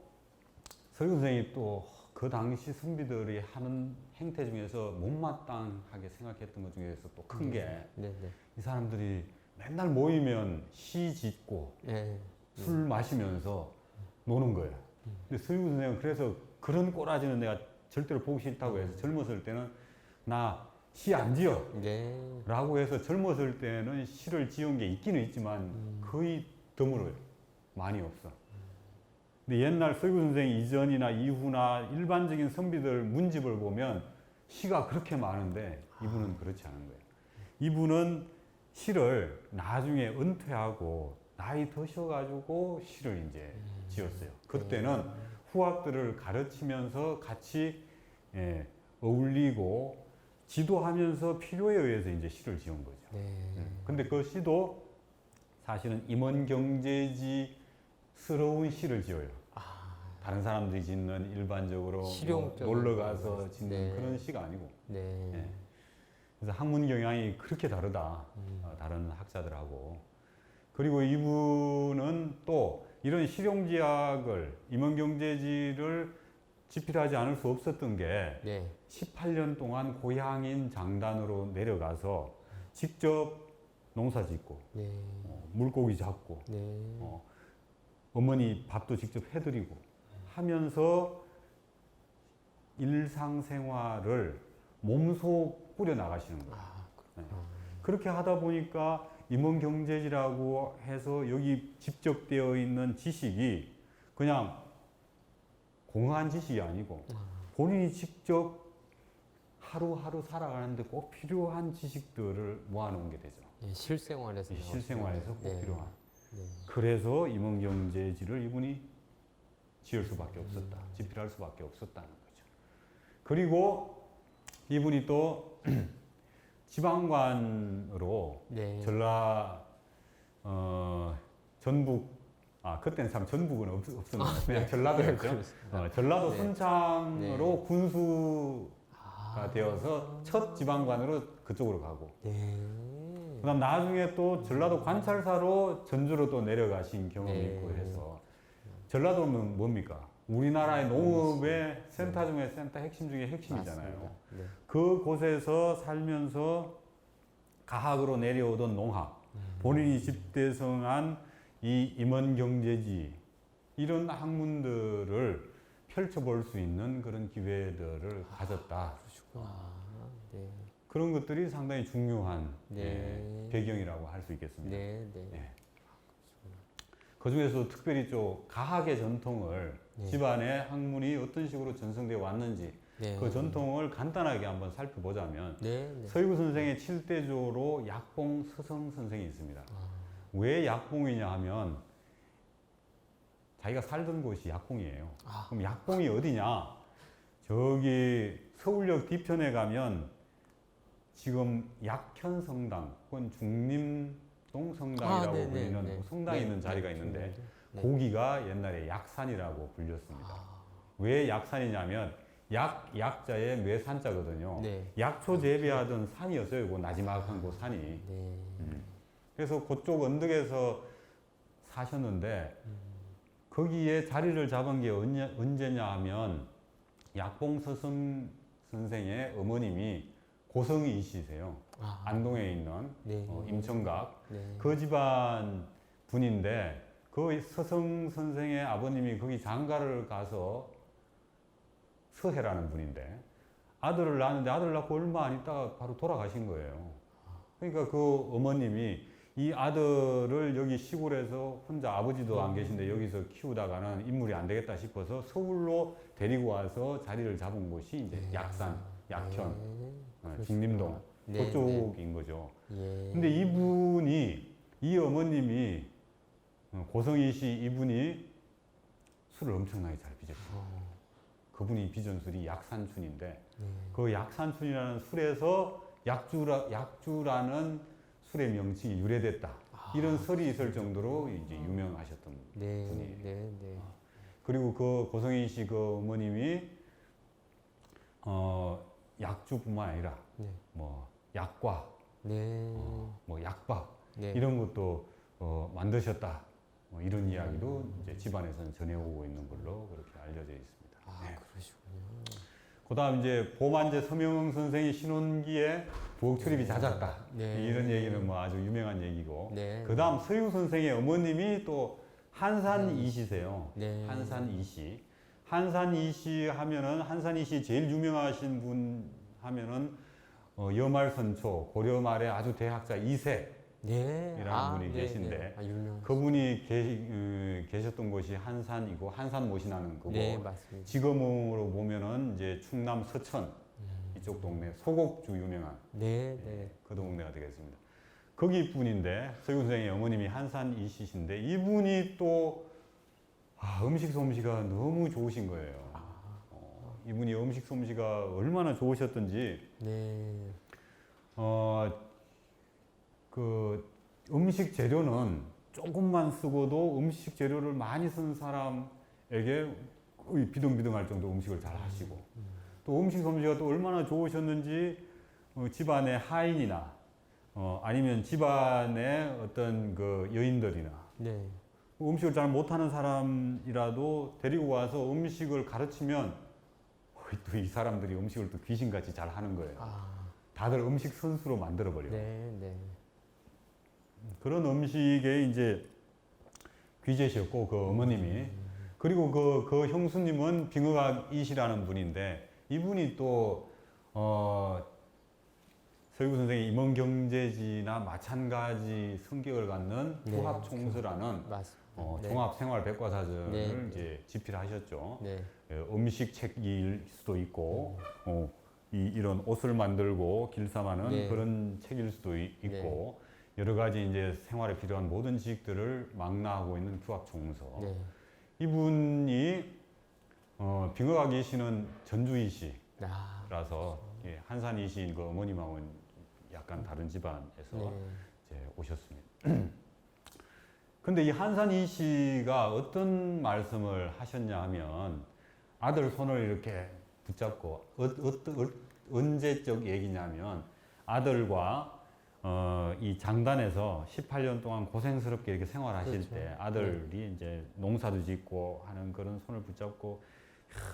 서유구 선생이 또 그 당시 선비들이 하는 행태 중에서 못마땅하게 생각했던 것 중에서 또 큰 게 이 네. 네. 사람들이 맨날 모이면 시 짓고 네. 술 마시면서 노는 거예요. 근데 서유구 선생은 그래서 그런 꼬라지는 내가 절대로 보기 싫다고 해서 젊었을 때는 나 시 안 지어 네. 라고 해서 젊었을 때는 시를 지은 게 있기는 있지만 거의 드물어요. 많이 없어. 근데 옛날 서유구 선생 이전이나 이후나 일반적인 선비들 문집을 보면 시가 그렇게 많은데 이분은 그렇지 않은 거예요. 이분은 시를 나중에 은퇴하고 나이 드셔가지고 시를 이제 지었어요. 그때는 후학들을 가르치면서 같이 어울리고 지도하면서 필요에 의해서 이제 시를 지은 거죠. 네. 근데 그 시도 사실은 임원경제지스러운 시를 지어요. 다른 사람들이 짓는 일반적으로 실용적인 놀러 가서 짓는 네. 그런 시가 아니고. 네. 예. 그래서 학문 경향이 그렇게 다르다. 다른 학자들하고. 그리고 이분은 또 이런 실용지학을 임원경제지를 집필하지 않을 수 없었던 게 네. 18년 동안 고향인 장단으로 내려가서 직접 농사 짓고 네. 물고기 잡고 네. 어머니 밥도 직접 해드리고 하면서 일상생활을 몸소 꾸려 나가시는 거예요. 네. 그렇게 하다 보니까 임원경제지라고 해서 여기 집적되어 있는 지식이 그냥 공허한 지식이 아니고 본인이 직접 하루하루 살아가는데 꼭 필요한 지식들을 모아놓은 게 되죠. 네. 실생활에서 실생활에서 꼭 네. 필요한. 네. 그래서 임원경제지를 이분이 지을 수밖에 없었다. 집필할 수밖에 없었다는 거죠. 그리고 이분이 또 지방관으로 네. 전북 그때는 참 전북은 없었는데 그냥 전라도였죠. 전라도 네. 순창으로 군수가 되어서 첫 지방관으로 그쪽으로 가고 네. 그다음 나중에 또 전라도 관찰사로 전주로 또 내려가신 경험이 네. 있고 해서 전라도는 뭡니까? 우리나라의 농업의 센터 중에 센터 핵심 중에 핵심이잖아요. 맞습니다. 네. 그곳에서 살면서 가학으로 내려오던 농학, 본인이 집대성한 이 임원경제지 이런 학문들을 펼쳐볼 수 있는 그런 기회들을 가졌다. 네. 그런 것들이 상당히 중요한 네. 배경이라고 할 수 있겠습니다. 네. 네. 예. 그 중에서 특별히 좀 가학의 전통을 집안의 학문이 어떤 식으로 전승되어 왔는지 네. 그 전통을 간단하게 한번 살펴보자면 네. 네. 서유구 선생의 7대조로 약봉 서성 선생이 있습니다. 왜 약봉이냐 하면 자기가 살던 곳이 약봉이에요. 그럼 약봉이 어디냐? 저기 서울역 뒤편에 가면 지금 약현성당 혹은 중림동 성당이라고 네네, 불리는 네. 성당이 네. 있는 자리가 있는데 네. 거기가 옛날에 약산이라고 불렸습니다. 왜 약산이냐면 약자의 뇌산자거든요. 네. 약초 재배하던 산이었어요. 그 나지막한 그 산이. 네. 그래서 그쪽 언덕에서 사셨는데 거기에 자리를 잡은 게 언제냐 하면 약봉서성 선생의 어머님이 고성이시세요. 안동에 있는 네. 임청각 네. 그 집안 분인데 그 서성 선생의 아버님이 거기 장가를 가서 서해라는 분인데 아들을 낳았는데 아들 낳고 얼마 안 있다가 바로 돌아가신 거예요. 그러니까 그 어머님이 이 아들을 여기 시골에서 혼자 아버지도 안 계신데 여기서 키우다가는 인물이 안 되겠다 싶어서 서울로 데리고 와서 자리를 잡은 곳이 이제 약산, 약현, 중림동 네. 그쪽인 거죠. 예. 근데 이분이 이 어머님이 고성희 씨 이분이 술을 엄청나게 잘 빚었어요. 그분이 빚은 술이 약산춘인데 그 약산춘이라는 술에서 약주라는 술의 명칭이 유래됐다. 이런 설이 있을 정도로 이제 유명하셨던 분이에요. 그리고 그 고성희 씨 그 어머님이 약주뿐만 아니라 뭐 약과, 뭐 약밥 이런 것도 만드셨다. 뭐 이런 이야기도 이제 집안에서는 전해오고 있는 걸로 그렇게 알려져 있습니다. 그러시군요. 그다음 이제 보만제 서명흥 선생이 신혼기에 부엌 출입이 잦았다. 이런 얘기는 뭐 아주 유명한 얘기고. 그다음 서유 선생의 어머님이 또 한산 이시세요. 한산 이시. 한산 이시 하면은 한산 이시 제일 유명하신 분 하면은 여말선초 고려 말의 아주 대학자 이세라는 분이 계신데 그분이 계셨던 곳이 한산이고 한산 모신하는 거고 지금으로 보면은 이제 충남 서천 이쪽 동네 소곡주 유명한 그 동네가 되겠습니다. 거기 분인데 서유 선생의 어머님이 한산 이시신데 이분이 또 음식 솜씨가 너무 좋으신 거예요. 이분이 음식 솜씨가 얼마나 좋으셨던지 그 음식 재료는 조금만 쓰고도 음식 재료를 많이 쓴 사람에게 거의 비등비등할 정도 음식을 잘 하시고 또 음식 솜씨가 또 얼마나 좋으셨는지 집안의 하인이나 아니면 집안의 어떤 그 여인들이나 음식을 잘 못하는 사람이라도 데리고 와서 음식을 가르치면 또 이 사람들이 음식을 또 귀신같이 잘 하는 거예요. 다들 음식 선수로 만들어 버려요. 그런 음식에 이제 귀재셨고 그 어머님이 그리고 그 형수님은 빙의학 이시라는 분인데 이분이 또 서유 선생의 임원경제지나 마찬가지 성격을 갖는 투합총서라는 종합생활백과사전을 이제 집필하셨죠. 음식 책일 수도 있고 이런 옷을 만들고 길쌈하는 그런 책일 수도 있고 여러 가지 이제 생활에 필요한 모든 지식들을 망라하고 있는 투합총서. 이분이 빙의학 이시는 전주이시라서 한산 이시인 그 어머님하고는 약간 다른 집안에서 이제 오셨습니다. 근데 이 한산 이시가 어떤 말씀을 하셨냐 하면 아들 손을 이렇게 붙잡고 언제적 얘기냐면 아들과 이 장단에서 18년 동안 고생스럽게 이렇게 생활하실 때 아들이 이제 농사도 짓고 하는 그런 손을 붙잡고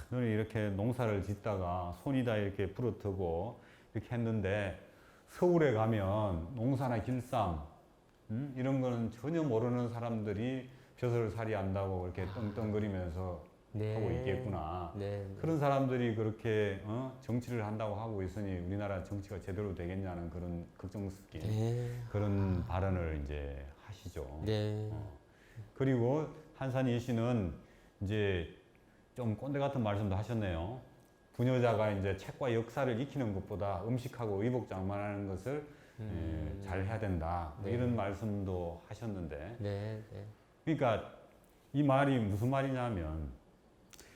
너는 이렇게 농사를 짓다가 손이 다 이렇게 부러뜨고 이렇게 했는데 서울에 가면 농사나 길쌈 이런 거는 전혀 모르는 사람들이 벼슬살이 한다고 이렇게 떵떵거리면서 하고 있겠구나. 그런 사람들이 그렇게 정치를 한다고 하고 있으니 우리나라 정치가 제대로 되겠냐는 그런 걱정 섞인 그런 발언을 이제 하시죠. 그리고 한산이 씨는 이제 좀 꼰대 같은 말씀도 하셨네요. 부녀자가 이제 책과 역사를 익히는 것보다 음식하고 의복장만하는 것을 잘 해야 된다. 이런 말씀도 하셨는데, 그러니까 이 말이 무슨 말이냐면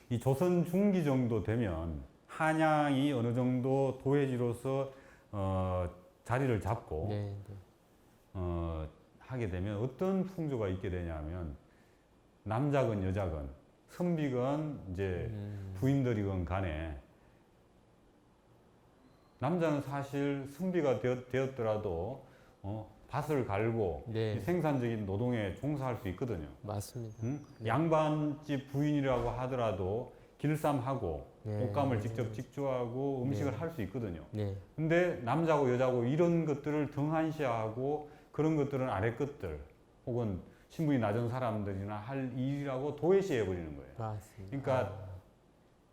이 조선 중기 정도 되면 한양이 어느 정도 도회지로서 자리를 잡고 하게 되면 어떤 풍조가 있게 되냐면 남자건 여자건 선비건 이제 부인들이건 간에 남자는 사실 선비가 되었더라도 밭을 갈고 생산적인 노동에 종사할 수 있거든요. 맞습니다. 양반집 부인이라고 하더라도 길쌈하고 옷감을 직접 직조하고 음식을 할 수 있거든요. 근데 남자고 여자고 이런 것들을 등한시하고 그런 것들은 아래 것들 혹은 신분이 낮은 사람들이나 할 일이라고 도외시해 버리는 거예요. 맞습니다. 그러니까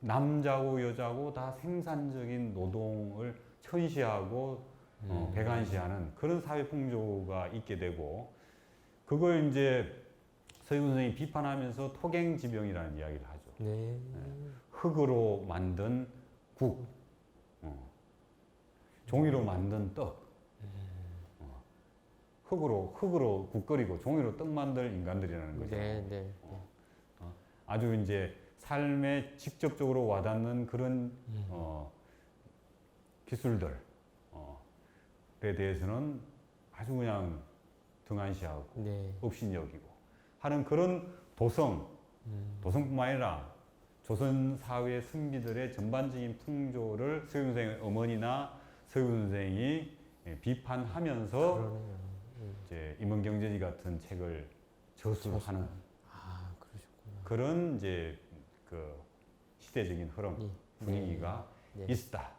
남자고 여자고 다 생산적인 노동을 천시하고 배관시하는 그런 사회 풍조가 있게 되고 그걸 이제 서유 선생이 비판하면서 토갱지병이라는 이야기를 하죠. 흙으로 만든 국, 종이로 만든 떡, 흙으로 국거리고 종이로 떡 만들 인간들이라는 거죠. 네, 네. 아주 이제 삶에 직접적으로 와닿는 그런 기술들에 대해서는 아주 그냥 등한시하고 네. 업신여기고 하는 그런 도성뿐만 아니라 조선 사회 승비들의 전반적인 풍조를 서유 선생의 어머니나 서유 선생이 비판하면서 그러네요. 이제 임원경제지 같은 책을 저술하는 아, 그러셨구나. 그런 이제 그 시대적인 흐름 네. 분위기가 네. 있다.